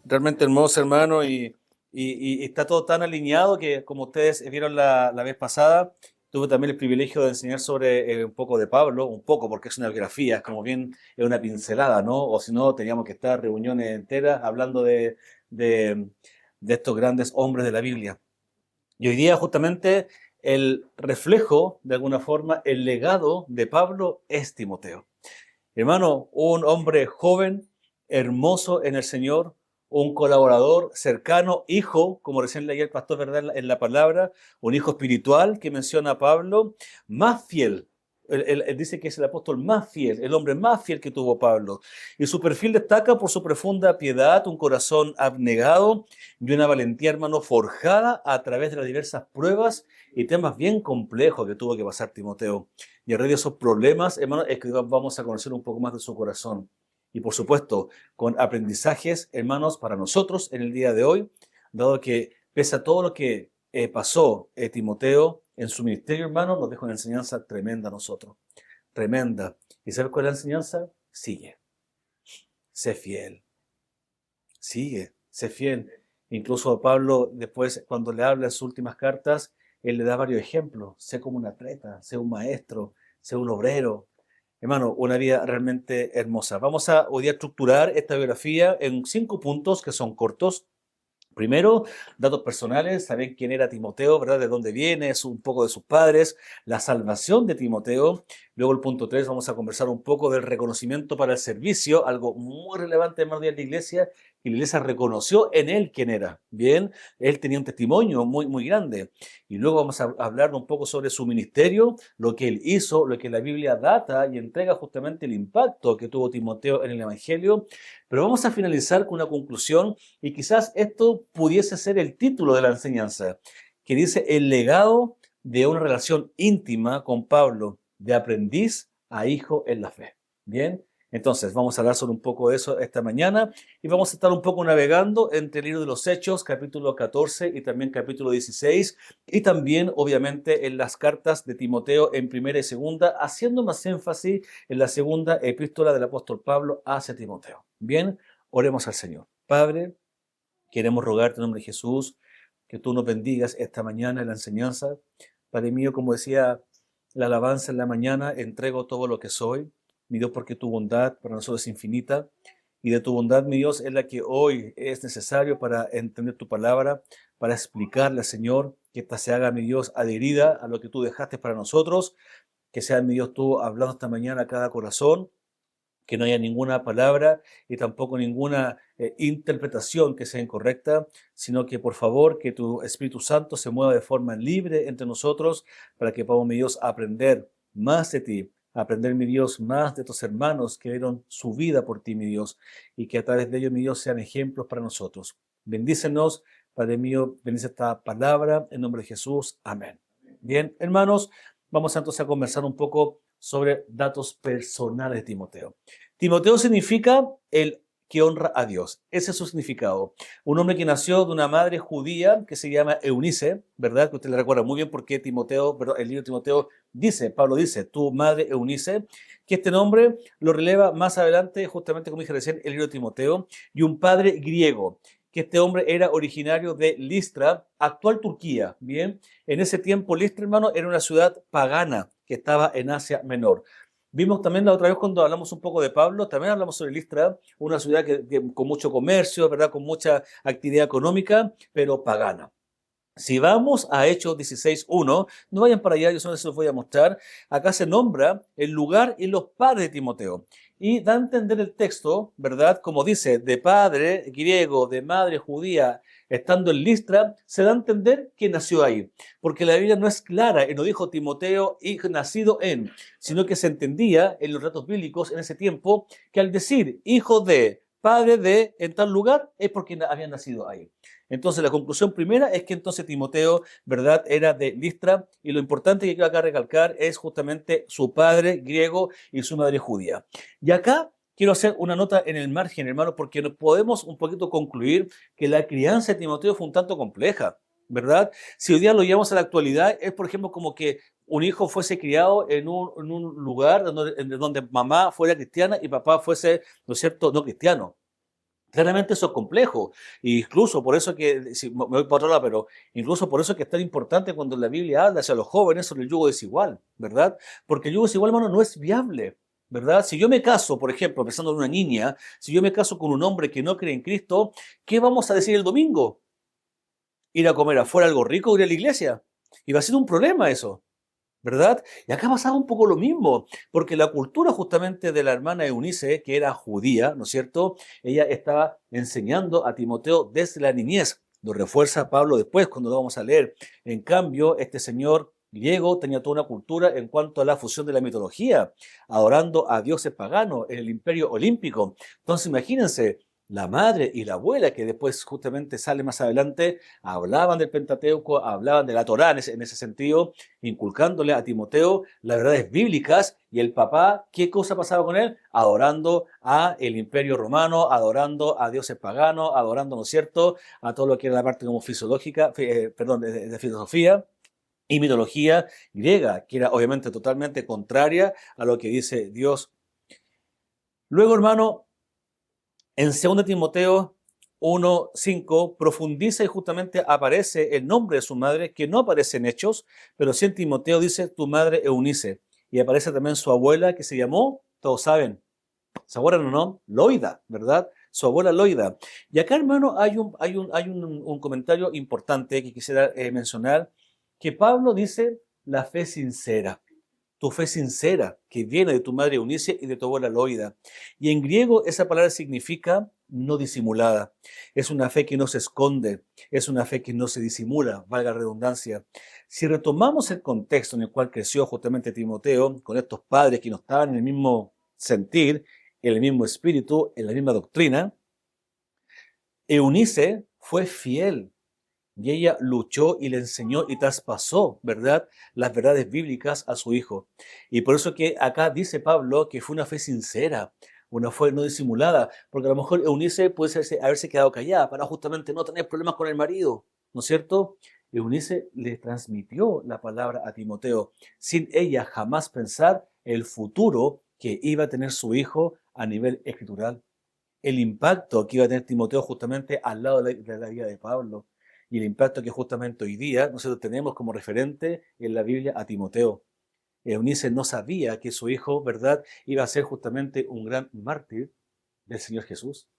realmente hermoso, hermano, y está todo tan alineado que, como ustedes vieron la vez pasada, tuve también el privilegio de enseñar sobre un poco de Pablo, un poco, porque es una biografía, es como bien, es una pincelada, ¿no? O si no, teníamos que estar reuniones enteras hablando de, de estos grandes hombres de la Biblia. Y hoy día, justamente, el reflejo, de alguna forma, el legado de Pablo es Timoteo. Hermano, un hombre joven, hermoso en el Señor, un colaborador cercano, hijo, como recién leía el pastor, ¿verdad? En la palabra, un hijo espiritual que menciona a Pablo, más fiel. Él dice que es el apóstol más fiel, el hombre más fiel que tuvo Pablo. Y su perfil destaca por su profunda piedad, un corazón abnegado y una valentía, hermano, forjada a través de las diversas pruebas y temas bien complejos que tuvo que pasar Timoteo. Y a raíz de esos problemas, hermano, es que vamos a conocer un poco más de su corazón. Y por supuesto, con aprendizajes, hermanos, para nosotros en el día de hoy, dado que pese a todo lo que pasó Timoteo en su ministerio, hermano, nos dejó una enseñanza tremenda a nosotros. Tremenda. ¿Y sabes cuál es la enseñanza? Sigue. Sé fiel. Sigue. Sé fiel. Incluso Pablo, después, cuando le habla en sus últimas cartas, él le da varios ejemplos. Sé como un atleta, sé un maestro, sé un obrero. Hermano, una vida realmente hermosa. Vamos a hoy día estructurar esta biografía en 5 puntos que son cortos. Primero, datos personales, saber quién era Timoteo, ¿verdad? De dónde viene, un poco de sus padres, la salvación de Timoteo. Luego el punto 3, vamos a conversar un poco del reconocimiento para el servicio, algo muy relevante en de la iglesia, y la iglesia reconoció en él quién era. Bien, él tenía un testimonio muy, muy grande. Y luego vamos a hablar un poco sobre su ministerio, lo que él hizo, lo que la Biblia data y entrega justamente el impacto que tuvo Timoteo en el Evangelio. Pero vamos a finalizar con una conclusión y quizás esto pudiese ser el título de la enseñanza, que dice el legado de una relación íntima con Pablo, de aprendiz a hijo en la fe. Bien, entonces vamos a hablar sobre un poco de eso esta mañana y vamos a estar un poco navegando entre el libro de los Hechos, capítulo 14 y también capítulo 16, y también obviamente en las cartas de Timoteo en primera y segunda, haciendo más énfasis en la segunda epístola del apóstol Pablo hacia Timoteo. Bien, oremos al Señor. Padre, queremos rogarte en nombre de Jesús que tú nos bendigas esta mañana en la enseñanza. Padre mío, como decía la alabanza en la mañana, entrego todo lo que soy, mi Dios, porque tu bondad para nosotros es infinita. Y de tu bondad, mi Dios, es la que hoy es necesario para entender tu palabra, para explicarle, Señor, que esta se haga, mi Dios, adherida a lo que tú dejaste para nosotros, que sea, mi Dios, tú hablando esta mañana a cada corazón, que no haya ninguna palabra y tampoco ninguna interpretación que sea incorrecta, sino que por favor que tu Espíritu Santo se mueva de forma libre entre nosotros para que podamos, mi Dios, aprender más de ti, aprender, mi Dios, más de tus hermanos que dieron su vida por ti, mi Dios, y que a través de ellos, mi Dios, sean ejemplos para nosotros. Bendícenos, Padre mío, bendice esta palabra en nombre de Jesús. Amén. Bien, hermanos, vamos entonces a conversar un poco sobre datos personales de Timoteo. Timoteo significa el que honra a Dios. Ese es su significado. Un hombre que nació de una madre judía que se llama Eunice, ¿verdad? Que usted le recuerda muy bien porque Timoteo, perdón, el libro de Timoteo dice, Pablo dice, tu madre Eunice, que este nombre lo releva más adelante, justamente como dije recién, el libro de Timoteo, y un padre griego, que este hombre era originario de Listra, actual Turquía, ¿bien? En ese tiempo Listra, hermano, era una ciudad pagana que estaba en Asia Menor. Vimos también la otra vez cuando hablamos un poco de Pablo, también hablamos sobre Listra, una ciudad con mucho comercio, ¿verdad? Con mucha actividad económica, pero pagana. Si vamos a Hechos 16:1, no vayan para allá, yo solo se los voy a mostrar. Acá se nombra el lugar y los padres de Timoteo. Y da a entender el texto, ¿verdad? Como dice, de padre griego, de madre judía, estando en Listra, se da a entender que nació ahí. Porque la Biblia no es clara y no dijo Timoteo, hijo nacido en, sino que se entendía en los relatos bíblicos en ese tiempo que al decir hijo de, padre de, en tal lugar, es porque había nacido ahí. Entonces, la conclusión primera es que entonces Timoteo, ¿verdad?, era de Listra, y lo importante que quiero acá recalcar es justamente su padre griego y su madre judía. Y acá quiero hacer una nota en el margen, hermano, porque no podemos un poquito concluir que la crianza de Timoteo fue un tanto compleja, ¿verdad? Si hoy día lo llevamos a la actualidad, es por ejemplo como que un hijo fuese criado en un lugar donde mamá fuera cristiana y papá fuese, ¿no es cierto?, no cristiano. Claramente eso es complejo, e incluso por eso que, si me voy para otro lado, pero incluso por eso que es tan importante cuando la Biblia habla hacia los jóvenes sobre el yugo desigual, ¿verdad? Porque el yugo desigual, hermano, no es viable, ¿verdad? Si yo me caso, por ejemplo, pensando en una niña, si yo me caso con un hombre que no cree en Cristo, ¿qué vamos a decir el domingo? ¿Ir a comer afuera algo rico o ir a la iglesia? Y va a ser un problema eso. ¿Verdad? Y acá pasaba un poco lo mismo, porque la cultura justamente de la hermana Eunice, que era judía, ¿no es cierto? Ella estaba enseñando a Timoteo desde la niñez. Lo refuerza Pablo después cuando lo vamos a leer. En cambio, este señor griego tenía toda una cultura en cuanto a la fusión de la mitología, adorando a dioses paganos en el imperio olímpico. Entonces, imagínense, la madre y la abuela, que después justamente sale más adelante, hablaban del Pentateuco, hablaban de la Torá en ese sentido, inculcándole a Timoteo las verdades bíblicas, y el papá, ¿qué cosa pasaba con él? Adorando a el imperio romano, adorando a dioses paganos, adorando, ¿no es cierto?, a todo lo que era la parte como fisiológica, perdón, de filosofía y mitología griega, que era obviamente totalmente contraria a lo que dice Dios. Luego, hermano, en 2 Timoteo 1:5 profundiza y justamente aparece el nombre de su madre, que no aparece en Hechos, pero sí en Timoteo dice tu madre Eunice. Y aparece también su abuela, que se llamó, todos saben, ¿se acuerdan o no? Loida, ¿verdad? Su abuela Loida. Y acá, hermano, hay un comentario importante que quisiera mencionar, que Pablo dice la fe sincera. Tu fe sincera, que viene de tu madre Eunice y de tu abuela Loida. Y en griego esa palabra significa no disimulada. Es una fe que no se esconde, es una fe que no se disimula, valga la redundancia. Si retomamos el contexto en el cual creció justamente Timoteo, con estos padres que no estaban en el mismo sentir, en el mismo espíritu, en la misma doctrina, Eunice fue fiel y ella luchó y le enseñó y traspasó, ¿verdad?, las verdades bíblicas a su hijo. Y por eso que acá dice Pablo que fue una fe sincera, una fe no disimulada, porque a lo mejor Eunice puede haberse quedado callada para justamente no tener problemas con el marido, ¿no es cierto? Eunice le transmitió la palabra a Timoteo, sin ella jamás pensar el futuro que iba a tener su hijo a nivel escritural, el impacto que iba a tener Timoteo justamente al lado de la vida de Pablo, y el impacto que justamente hoy día nosotros tenemos como referente en la Biblia a Timoteo. Eunice no sabía que su hijo, ¿verdad?, iba a ser justamente un gran mártir del Señor Jesús.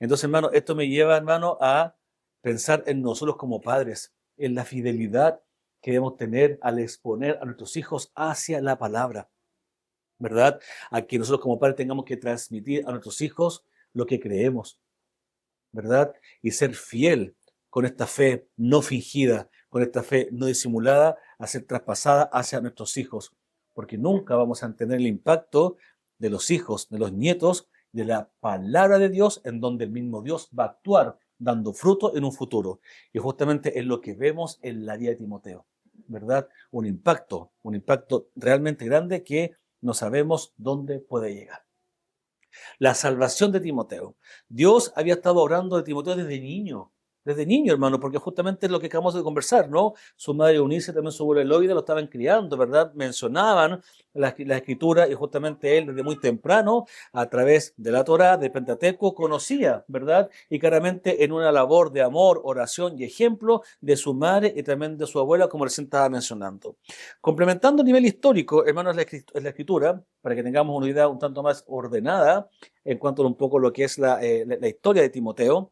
Entonces, hermano, esto me lleva, hermano, a pensar en nosotros como padres, en la fidelidad que debemos tener al exponer a nuestros hijos hacia la palabra, ¿verdad? A que nosotros como padres tengamos que transmitir a nuestros hijos lo que creemos, ¿verdad? Y ser fiel con esta fe no fingida, con esta fe no disimulada, a ser traspasada hacia nuestros hijos, porque nunca vamos a entender el impacto de los hijos, de los nietos, de la palabra de Dios, en donde el mismo Dios va a actuar dando fruto en un futuro. Y justamente es lo que vemos en la vida de Timoteo, ¿verdad? Un impacto realmente grande que no sabemos dónde puede llegar. La salvación de Timoteo. Dios había estado orando de Timoteo desde niño, hermano, porque justamente es lo que acabamos de conversar, ¿no? Su madre Eunice, también su abuela Eloida lo estaban criando, ¿verdad? Mencionaban la escritura, y justamente él desde muy temprano, a través de la Torá, del Pentateuco, conocía, ¿verdad? Y claramente en una labor de amor, oración y ejemplo de su madre y también de su abuela, como recién estaba mencionando. Complementando a nivel histórico, hermanos, la escritura, para que tengamos una idea un tanto más ordenada en cuanto a un poco lo que es la historia de Timoteo.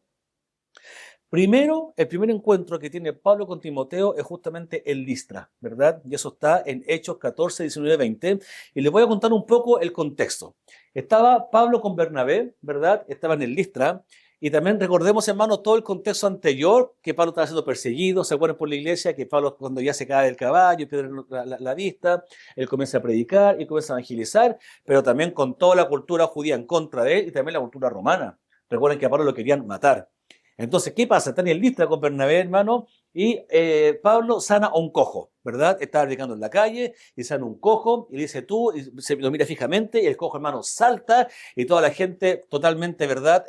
Primero, el primer encuentro que tiene Pablo con Timoteo es justamente en Listra, ¿verdad? Y eso está en Hechos 14, 19, 20. Y les voy a contar un poco el contexto. Estaba Pablo con Bernabé, ¿verdad? Estaban en Listra. Y también recordemos, hermanos, todo el contexto anterior, que Pablo estaba siendo perseguido, se acuerdan por la iglesia, que Pablo cuando ya se cae del caballo, pierde la vista, él comienza a predicar y comienza a evangelizar, pero también con toda la cultura judía en contra de él y también la cultura romana. Recuerden que a Pablo lo querían matar. Entonces, ¿qué pasa? Están en Listra con Bernabé, hermano, y Pablo sana a un cojo, ¿verdad? Estaba predicando en la calle y sana un cojo y le dice tú, y se lo mira fijamente y el cojo, hermano, salta y toda la gente totalmente, ¿verdad?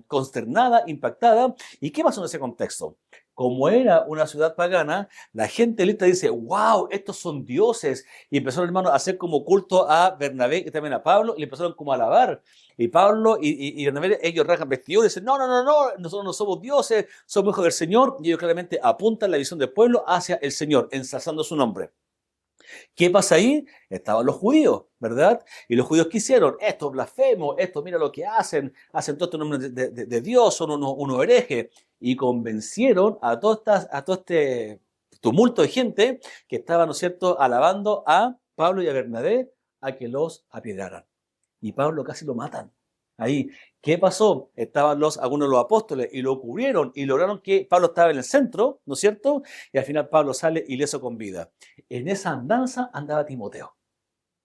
Consternada, impactada. ¿Y qué pasó en ese contexto? como era una ciudad pagana, la gente lista dice, wow, estos son dioses. Y empezaron, hermanos, a hacer como culto a Bernabé y también a Pablo, y le empezaron como a alabar. Y Pablo y Bernabé, ellos rasgan vestidos y dicen, no, no, no, no, nosotros no somos dioses, somos hijos del Señor. Y ellos claramente apuntan la visión del pueblo hacia el Señor, ensalzando su nombre. ¿Qué pasa ahí? Estaban los judíos, ¿verdad? Y los judíos, ¿qué hicieron? Estos blasfemos, esto, mira lo que hacen todo esto en nombre de Dios, son unos herejes. Y convencieron a todo este tumulto de gente que estaba, ¿no es cierto?, alabando a Pablo y a Bernabé a que los apiedraran. Y Pablo casi lo matan. Ahí, ¿qué pasó? Estaban algunos de los apóstoles y lo cubrieron y lograron que Pablo estaba en el centro, ¿no es cierto? Y al final Pablo sale ileso con vida. En esa andanza andaba Timoteo,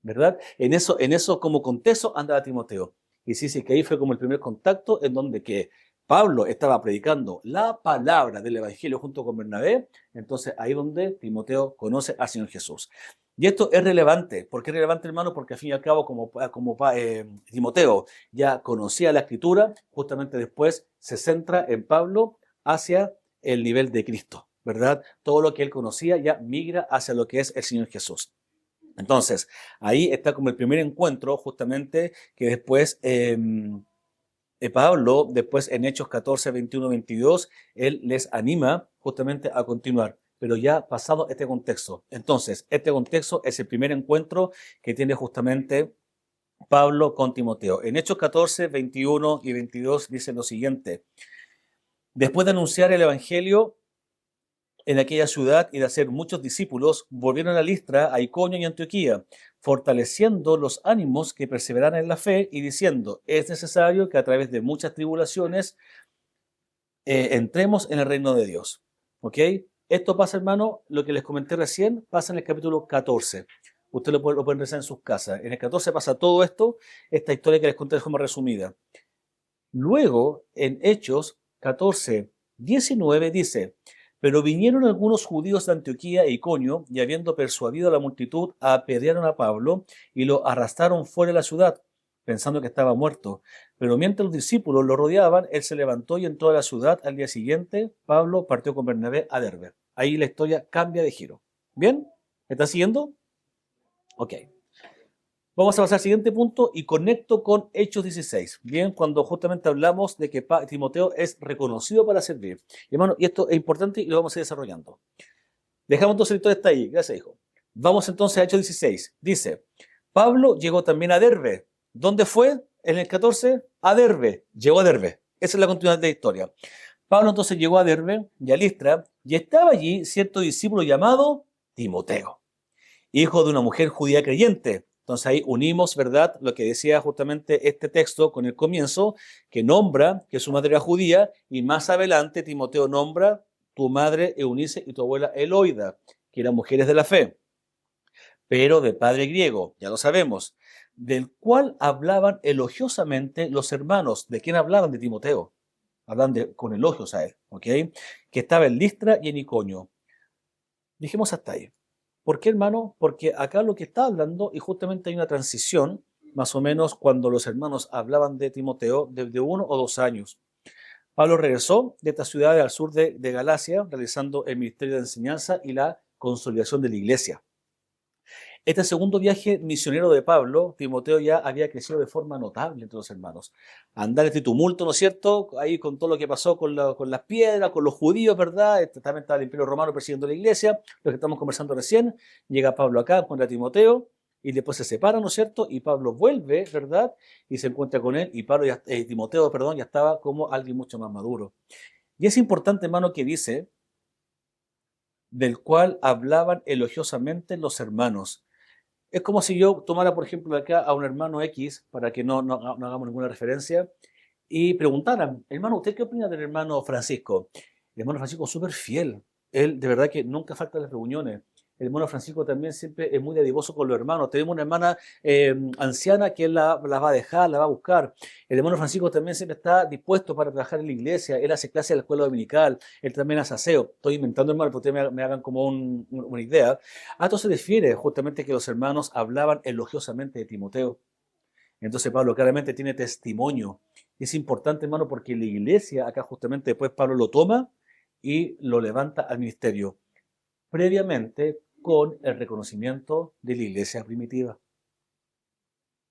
¿verdad? En eso como contexto andaba Timoteo. Y sí, sí, que ahí fue como el primer contacto en donde que Pablo estaba predicando la palabra del Evangelio junto con Bernabé. Entonces ahí donde Timoteo conoce al Señor Jesús. Y esto es relevante. ¿Por qué es relevante, hermano? Porque al fin y al cabo, Timoteo ya conocía la Escritura, justamente después se centra en Pablo hacia el nivel de Cristo, ¿verdad? Todo lo que él conocía ya migra hacia lo que es el Señor Jesús. Entonces, ahí está como el primer encuentro, justamente, que después Pablo, después en Hechos 14, 21, 22, él les anima justamente a continuar, pero ya pasado este contexto. Entonces, este contexto es el primer encuentro que tiene justamente Pablo con Timoteo. En Hechos 14, 21 y 22 dice lo siguiente: después de anunciar el Evangelio en aquella ciudad y de hacer muchos discípulos, volvieron a Listra, a Iconio y Antioquía, fortaleciendo los ánimos que perseveraran en la fe y diciendo, es necesario que a través de muchas tribulaciones entremos en el reino de Dios. ¿Ok? Esto pasa, hermano, lo que les comenté recién, pasa en el capítulo 14. Ustedes lo pueden rezar en sus casas. En el 14 pasa todo esto, esta historia que les conté de forma resumida. Luego, en Hechos 14, 19 dice, pero vinieron algunos judíos de Antioquía e Iconio, y habiendo persuadido a la multitud, apedrearon a Pablo y lo arrastraron fuera de la ciudad, pensando que estaba muerto. Pero mientras los discípulos lo rodeaban, él se levantó y entró a la ciudad. Al día siguiente, Pablo partió con Bernabé a Derbe. Ahí la historia cambia de giro. ¿Bien? ¿Me están siguiendo? Ok. Vamos a pasar al siguiente punto y conecto con Hechos 16. Bien, cuando justamente hablamos de que Timoteo es reconocido para servir. Hermano, y esto es importante y lo vamos a ir desarrollando. Dejamos entonces la historia hasta ahí. Gracias, hijo. Vamos entonces a Hechos 16. Dice, Pablo llegó también a Derbe. ¿Dónde fue? En el 14, a Derbe. Llegó a Derbe. Esa es la continuidad de la historia. Pablo entonces llegó a Derbe y a Listra, y estaba allí cierto discípulo llamado Timoteo, hijo de una mujer judía creyente. Entonces ahí unimos, ¿verdad?, lo que decía justamente este texto con el comienzo, que nombra que su madre era judía, y más adelante Timoteo nombra tu madre Eunice y tu abuela Eloida, que eran mujeres de la fe, pero de padre griego, ya lo sabemos, del cual hablaban elogiosamente los hermanos. ¿De quién hablaban? De Timoteo. Hablan con elogios a él, ¿ok? Que estaba en Listra y en Iconio. Dijimos hasta ahí. ¿Por qué, hermano? Porque acá lo que está hablando, y justamente hay una transición, más o menos cuando los hermanos hablaban de Timoteo, de 1 o 2 años. Pablo regresó de esta ciudad al sur de Galacia, realizando el ministerio de enseñanza y la consolidación de la iglesia. Este segundo viaje misionero de Pablo, Timoteo ya había crecido de forma notable entre los hermanos. Andar este tumulto, ¿no es cierto? Ahí con todo lo que pasó con las piedras, con los judíos, ¿verdad? También estaba el Imperio Romano persiguiendo la iglesia, lo que estamos conversando recién. Llega Pablo acá, encuentra a Timoteo y después se separan, ¿no es cierto? Y Pablo vuelve, ¿verdad? Y se encuentra con él y Timoteo, perdón, ya estaba como alguien mucho más maduro. Y es importante, hermano, que dice, del cual hablaban elogiosamente los hermanos. Es como si yo tomara, por ejemplo, de acá a un hermano X, para que no hagamos ninguna referencia, y preguntara, hermano, ¿usted qué opina del hermano Francisco? El hermano Francisco es súper fiel. Él, de verdad que nunca falta en las reuniones. El hermano Francisco también siempre es muy dadivoso con los hermanos. Tenemos una hermana anciana que él la va a dejar, la va a buscar. El hermano Francisco también siempre está dispuesto para trabajar en la iglesia. Él hace clase en la escuela dominical. Él también hace aseo. Estoy inventando, hermano, para que ustedes me hagan como una idea. A esto se refiere justamente que los hermanos hablaban elogiosamente de Timoteo. Entonces Pablo claramente tiene testimonio. Es importante, hermano, porque la iglesia, acá justamente después Pablo lo toma y lo levanta al ministerio, previamente con el reconocimiento de la iglesia primitiva.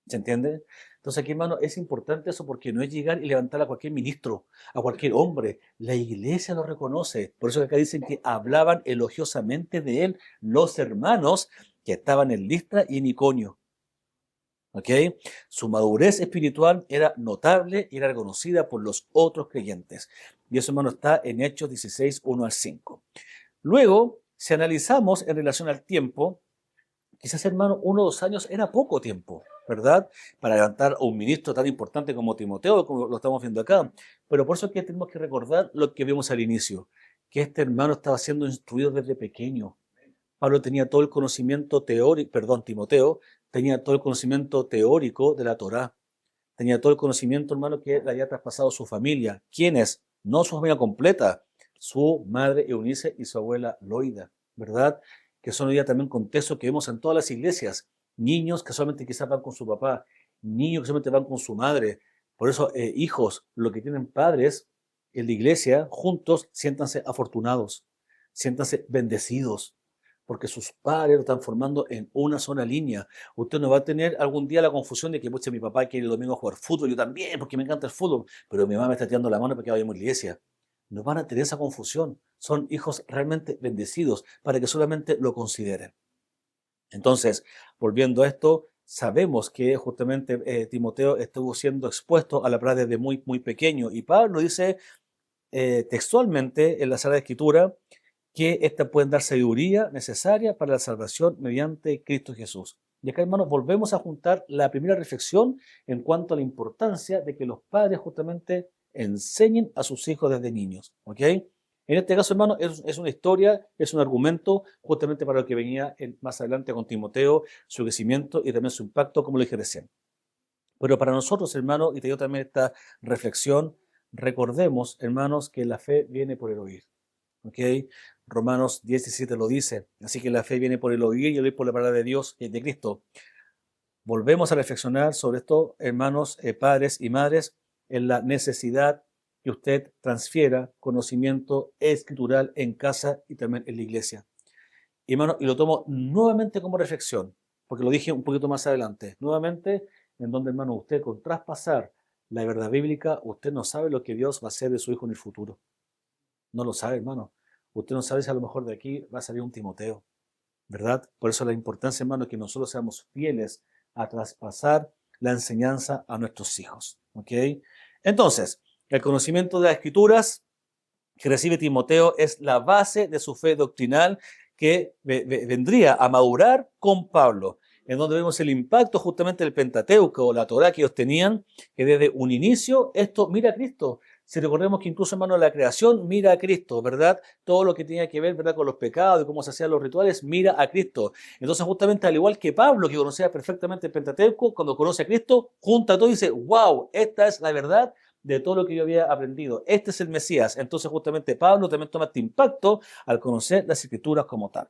¿Se entiende? Entonces aquí, hermano, es importante eso porque no es llegar y levantar a cualquier ministro, a cualquier hombre. La iglesia lo reconoce. Por eso que acá dicen que hablaban elogiosamente de él los hermanos que estaban en Listra y en Iconio. ¿Ok? Su madurez espiritual era notable y era reconocida por los otros creyentes. Y eso, hermano, está en Hechos 16, 1 al 5. Luego, si analizamos en relación al tiempo, quizás, hermano, 1 o 2 años era poco tiempo, ¿verdad? Para levantar a un ministro tan importante como Timoteo, como lo estamos viendo acá. Pero por eso es que tenemos que recordar lo que vimos al inicio, que este hermano estaba siendo instruido desde pequeño. Pablo tenía todo el conocimiento teórico, perdón, Timoteo tenía todo el conocimiento teórico de la Torá. Tenía todo el conocimiento, hermano, que le había traspasado su familia. ¿Quiénes? No su familia completa, su madre Eunice y su abuela Loida, ¿verdad? Que son hoy día también contextos que vemos en todas las iglesias. Niños que solamente quizás van con su papá, niños que solamente van con su madre. Por eso, hijos, los que tienen padres en la iglesia, juntos, siéntanse afortunados, siéntanse bendecidos, porque sus padres lo están formando en una sola línea. Usted no va a tener algún día la confusión de que, pucha, mi papá quiere el domingo jugar fútbol, yo también, porque me encanta el fútbol, pero mi mamá me está tirando la mano porque vayamos a la iglesia. No van a tener esa confusión. Son hijos realmente bendecidos para que solamente lo consideren. Entonces, volviendo a esto, sabemos que justamente Timoteo estuvo siendo expuesto a la palabra desde muy, muy pequeño. Y Pablo dice textualmente en la Sagrada Escritura que éstas pueden dar sabiduría necesaria para la salvación mediante Cristo Jesús. Y acá, hermanos, volvemos a juntar la primera reflexión en cuanto a la importancia de que los padres justamente enseñen a sus hijos desde niños. ¿Ok? En este caso, hermano, es una historia, es un argumento justamente para lo que venía más adelante con Timoteo, su crecimiento y también su impacto, como lo dije recién. Pero para nosotros, hermanos, y te digo también esta reflexión, recordemos, hermanos, que la fe viene por el oír. ¿Ok? Romanos 17 lo dice. Así que la fe viene por el oír y el oír por la palabra de Dios y de Cristo. Volvemos a reflexionar sobre esto, hermanos, padres y madres, en la necesidad que usted transfiera conocimiento escritural en casa y también en la iglesia. Y, hermano, y lo tomo nuevamente como reflexión, porque lo dije un poquito más adelante. Nuevamente, en donde, hermano, usted con traspasar la verdad bíblica, usted no sabe lo que Dios va a hacer de su hijo en el futuro. No lo sabe, hermano. Usted no sabe si a lo mejor de aquí va a salir un Timoteo, ¿verdad? Por eso la importancia, hermano, que nosotros seamos fieles a traspasar la enseñanza a nuestros hijos, ¿ok? Entonces, el conocimiento de las Escrituras que recibe Timoteo es la base de su fe doctrinal que vendría a madurar con Pablo, en donde vemos el impacto justamente del Pentateuco o la Torá que ellos tenían, que desde un inicio esto mira a Cristo. Si recordemos que incluso, hermano, la creación mira a Cristo, ¿verdad? Todo lo que tenía que ver, ¿verdad?, con los pecados y cómo se hacían los rituales, mira a Cristo. Entonces, justamente al igual que Pablo, que conocía perfectamente el Pentateuco, cuando conoce a Cristo, junta todo y dice, wow, esta es la verdad de todo lo que yo había aprendido. Este es el Mesías. Entonces, justamente Pablo también toma este impacto al conocer las Escrituras como tal.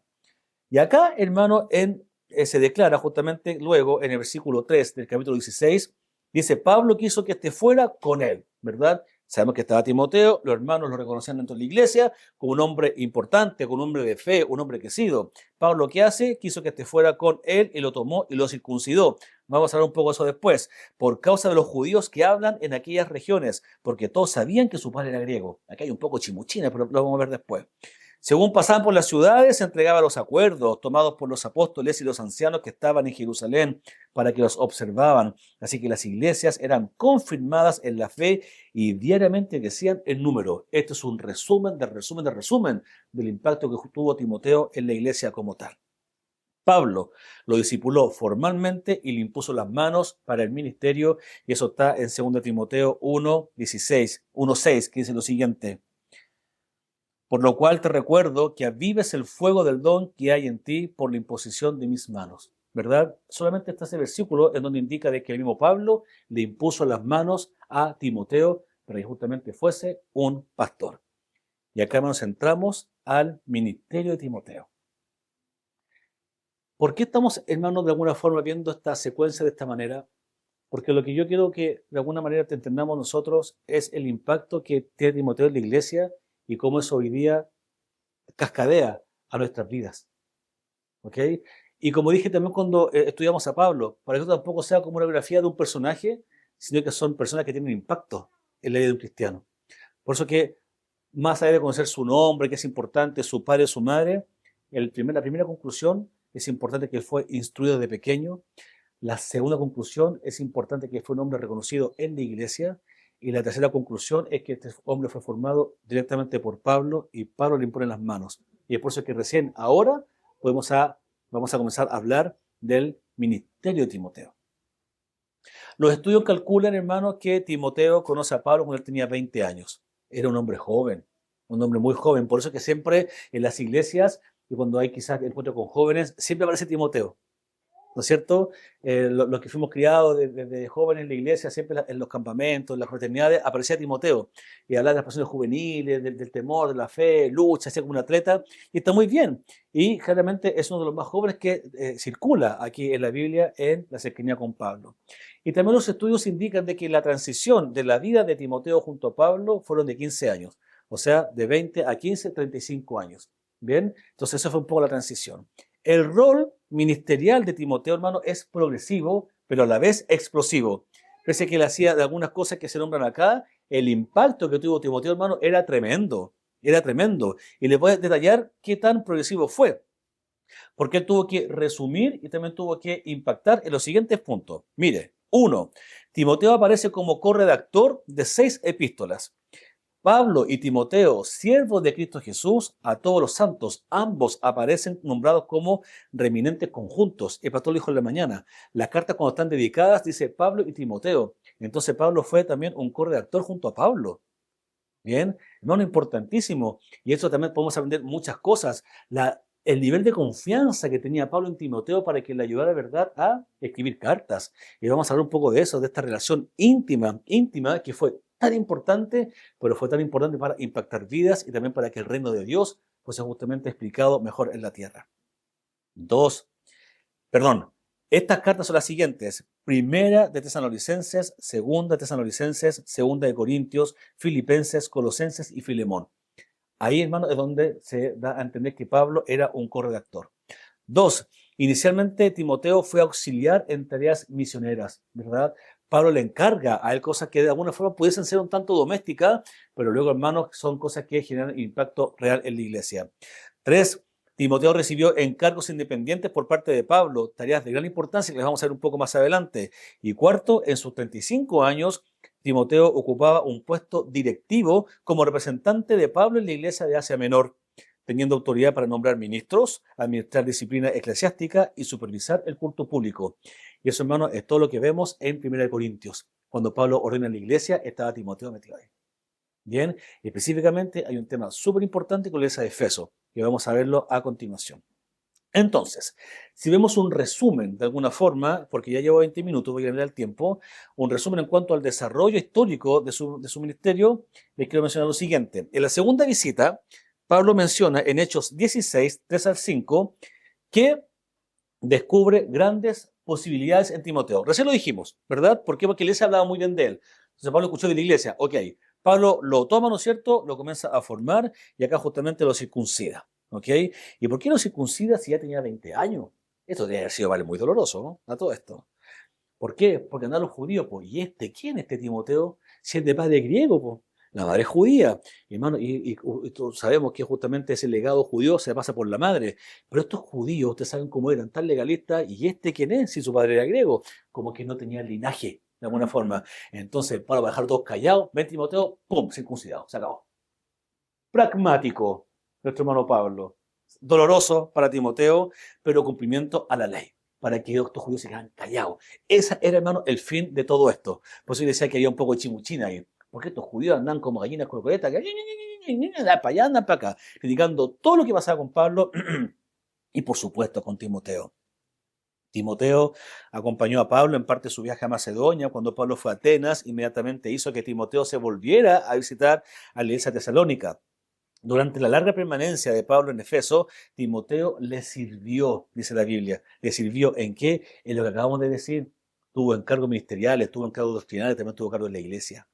Y acá, hermano, se declara justamente luego en el versículo 3 del capítulo 16, dice, Pablo quiso que esté fuera con él, ¿verdad? Sabemos que estaba Timoteo, los hermanos lo reconocían dentro de la iglesia como un hombre importante, como un hombre de fe, un hombre crecido. Pablo, ¿qué hace? Quiso que esté fuera con él y lo tomó y lo circuncidó. Vamos a hablar un poco de eso después. Por causa de los judíos que hablan en aquellas regiones, porque todos sabían que su padre era griego. Aquí hay un poco chimuchina, pero lo vamos a ver después. Según pasaban por las ciudades, se entregaba los acuerdos tomados por los apóstoles y los ancianos que estaban en Jerusalén para que los observaban. Así que las iglesias eran confirmadas en la fe y diariamente crecían en número. Esto es un resumen del impacto que tuvo Timoteo en la iglesia como tal. Pablo lo discipuló formalmente y le impuso las manos para el ministerio, y eso está en 2 Timoteo 1:6, que dice lo siguiente. Por lo cual te recuerdo que avives el fuego del don que hay en ti por la imposición de mis manos. ¿Verdad? Solamente está ese versículo en donde indica de que el mismo Pablo le impuso las manos a Timoteo para que justamente fuese un pastor. Y acá nos centramos al ministerio de Timoteo. ¿Por qué estamos, hermanos, de alguna forma viendo esta secuencia de esta manera? Porque lo que yo quiero que de alguna manera entendamos nosotros es el impacto que tiene Timoteo en la iglesia y cómo eso hoy día cascadea a nuestras vidas. ¿Ok? Y como dije también cuando estudiamos a Pablo, para que esto tampoco sea como una biografía de un personaje, sino que son personas que tienen impacto en la vida de un cristiano. Por eso que, más allá de conocer su nombre, que es importante, su padre, su madre, la primera conclusión es importante que él fue instruido desde pequeño. La segunda conclusión es importante que fue un hombre reconocido en la iglesia. Y la tercera conclusión es que este hombre fue formado directamente por Pablo y Pablo le impone las manos. Y es por eso que recién ahora vamos a comenzar a hablar del ministerio de Timoteo. Los estudios calculan, hermanos, que Timoteo conoce a Pablo cuando él tenía 20 años. Era un hombre joven, un hombre muy joven. Por eso que siempre en las iglesias, y cuando hay quizás encuentro con jóvenes, siempre aparece Timoteo. ¿No es cierto? Los que fuimos criados desde jóvenes en la iglesia, siempre en los campamentos, en las fraternidades, aparecía Timoteo y hablaba de las pasiones juveniles, del temor, de la fe, lucha, hacía como un atleta, y está muy bien. Y generalmente es uno de los más jóvenes que circula aquí en la Biblia en la cercanía con Pablo. Y también los estudios indican de que la transición de la vida de Timoteo junto a Pablo fueron de 15 años, o sea, de 20 a 15, 35 años. Bien, entonces eso fue un poco la transición. El rol ministerial de Timoteo, hermano, es progresivo, pero a la vez explosivo. Pese a que él hacía de algunas cosas que se nombran acá, el impacto que tuvo Timoteo, hermano, era tremendo. Era tremendo. Y le voy a detallar qué tan progresivo fue. Porque él tuvo que resumir y también tuvo que impactar en los siguientes puntos. Mire, 1. Timoteo aparece como corredactor de 6 epístolas. Pablo y Timoteo, siervos de Cristo Jesús, a todos los santos, ambos aparecen nombrados como reminentes conjuntos. El pastor lo dijo en la mañana. Las cartas cuando están dedicadas dice Pablo y Timoteo. Entonces Pablo fue también un corredactor junto a Pablo. Bien, hermano, importantísimo. Y eso también podemos aprender muchas cosas. El nivel de confianza que tenía Pablo en Timoteo para que le ayudara, ¿verdad?, a escribir cartas. Y vamos a hablar un poco de eso, de esta relación íntima, que fue tan importante, pero fue tan importante para impactar vidas y también para que el reino de Dios fuese justamente explicado mejor en la tierra. Estas cartas son las siguientes: Primera de Tesalonicenses, Segunda de Tesalonicenses, Segunda de Corintios, Filipenses, Colosenses y Filemón. Ahí, hermano, es donde se da a entender que Pablo era un corredactor. 2. Inicialmente Timoteo fue auxiliar en tareas misioneras, ¿verdad? Pablo le encarga a él cosas que de alguna forma pudiesen ser un tanto domésticas, pero luego, hermanos, son cosas que generan impacto real en la iglesia. 3. Timoteo recibió encargos independientes por parte de Pablo, tareas de gran importancia que les vamos a ver un poco más adelante. Y 4. En sus 35 años, Timoteo ocupaba un puesto directivo como representante de Pablo en la iglesia de Asia Menor, teniendo autoridad para nombrar ministros, administrar disciplina eclesiástica y supervisar el culto público. Y eso, hermano, es todo lo que vemos en 1 Corintios. Cuando Pablo ordena la iglesia, estaba Timoteo metido ahí. Bien, específicamente hay un tema súper importante con la iglesia de Efeso, que vamos a verlo a continuación. Entonces, si vemos un resumen de alguna forma, porque ya llevo 20 minutos, voy a mirar el tiempo, un resumen en cuanto al desarrollo histórico de su ministerio, les quiero mencionar lo siguiente. En la segunda visita, Pablo menciona en Hechos 16, 3 al 5, que descubre grandes posibilidades en Timoteo. Recién lo dijimos, ¿verdad? ¿Por qué? Porque la iglesia hablaba muy bien de él. Entonces Pablo escuchó de la iglesia, ok. Pablo lo toma, ¿no es cierto? Lo comienza a formar y acá justamente lo circuncida, ¿ok? ¿Y por qué lo circuncida si ya tenía 20 años? Esto debe haber sido, vale, muy doloroso, ¿no? A todo esto. ¿Por qué? Porque andaban los judíos, pues, ¿y quién es este Timoteo? Si es de padre griego, pues. La madre es judía, hermano, y todos sabemos que justamente ese legado judío se pasa por la madre. Pero estos judíos, ustedes saben cómo eran, tan legalistas, ¿y quién es? Si su padre era griego, como que no tenía linaje, de alguna forma. Entonces, para dejar todos callados, ven Timoteo, ¡pum!, circuncidado, se acabó. Pragmático, nuestro hermano Pablo. Doloroso para Timoteo, pero cumplimiento a la ley, para que estos judíos se quedaran callados. Ese era, hermano, el fin de todo esto. Por eso yo decía que había un poco de chimuchina ahí. Porque estos judíos andan como gallinas con coletas, que andan para allá, andan para acá, criticando todo lo que pasaba con Pablo y, por supuesto, con Timoteo. Timoteo acompañó a Pablo en parte de su viaje a Macedonia. Cuando Pablo fue a Atenas, inmediatamente hizo que Timoteo se volviera a visitar a la iglesia tesalónica. Durante la larga permanencia de Pablo en Efeso, Timoteo le sirvió, dice la Biblia. ¿Le sirvió en qué? En lo que acabamos de decir. Tuvo encargos ministeriales, tuvo encargos doctrinales, también tuvo cargo en la iglesia.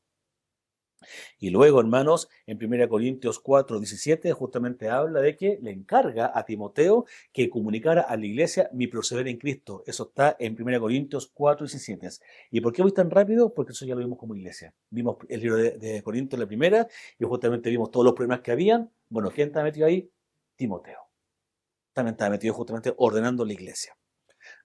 Y luego, hermanos, en 1 Corintios 4:17 justamente habla de que le encarga a Timoteo que comunicara a la iglesia mi proceder en Cristo. Eso está en 1 Corintios 4:17. ¿Y por qué voy tan rápido? Porque eso ya lo vimos como iglesia. Vimos el libro de Corintios la primera y justamente vimos todos los problemas que habían. Bueno, ¿quién está metido ahí? Timoteo. También está metido justamente ordenando la iglesia.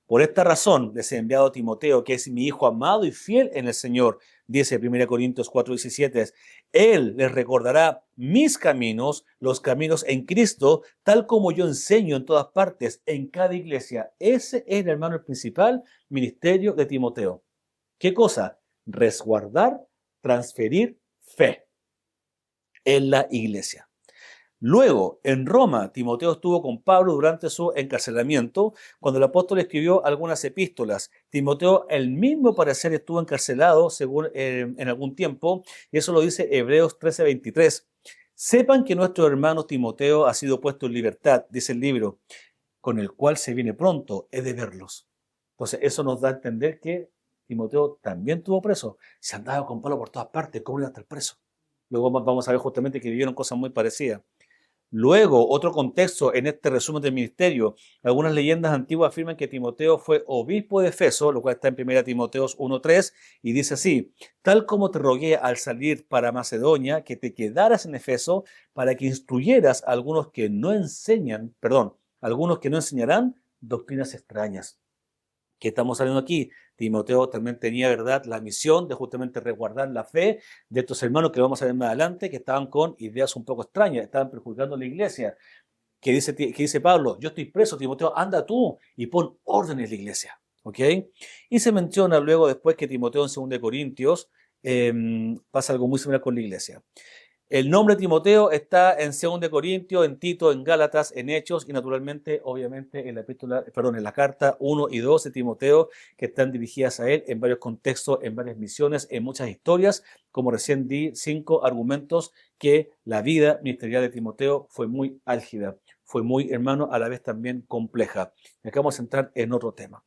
Por esta razón les he enviado a Timoteo, que es mi hijo amado y fiel en el Señor, dice 1 Corintios 4:17. Él les recordará mis caminos, los caminos en Cristo, tal como yo enseño en todas partes, en cada iglesia. Ese es, hermano, el principal ministerio de Timoteo. ¿Qué cosa? Resguardar, transferir fe en la iglesia. Luego, en Roma, Timoteo estuvo con Pablo durante su encarcelamiento, cuando el apóstol escribió algunas epístolas. Timoteo, el mismo parecer, estuvo encarcelado según, en algún tiempo, y eso lo dice Hebreos 13:23. Sepan que nuestro hermano Timoteo ha sido puesto en libertad, dice el libro, con el cual se viene pronto, he de verlos. Entonces, eso nos da a entender que Timoteo también estuvo preso. Se andaba con Pablo por todas partes, ¿cómo iba a estar preso? Luego vamos a ver justamente que vivieron cosas muy parecidas. Luego, otro contexto en este resumen del ministerio. Algunas leyendas antiguas afirman que Timoteo fue obispo de Efeso, lo cual está en 1 Timoteo 1:3, y dice así: tal como te rogué al salir para Macedonia, que te quedaras en Efeso para que instruyeras a algunos que no enseñan, perdón, algunos que no enseñarán doctrinas extrañas. ¿Qué estamos hablando aquí? Timoteo también tenía, ¿verdad?, la misión de justamente resguardar la fe de estos hermanos que vamos a ver más adelante, que estaban con ideas un poco extrañas, estaban perjudicando a la iglesia. ¿Qué dice Pablo? Yo estoy preso, Timoteo, anda tú y pon orden en la iglesia. ¿Ok? Y se menciona luego después que Timoteo en 2 Corintios pasa algo muy similar con la iglesia. El nombre Timoteo está en 2 Corintios, en Tito, en Gálatas, en Hechos y naturalmente, obviamente, en la carta 1 y 2 de Timoteo, que están dirigidas a él en varios contextos, en varias misiones, en muchas historias. Como recién di, 5 argumentos que la vida ministerial de Timoteo fue muy álgida, fue muy, hermano, a la vez también compleja. Y acá vamos a entrar en otro tema.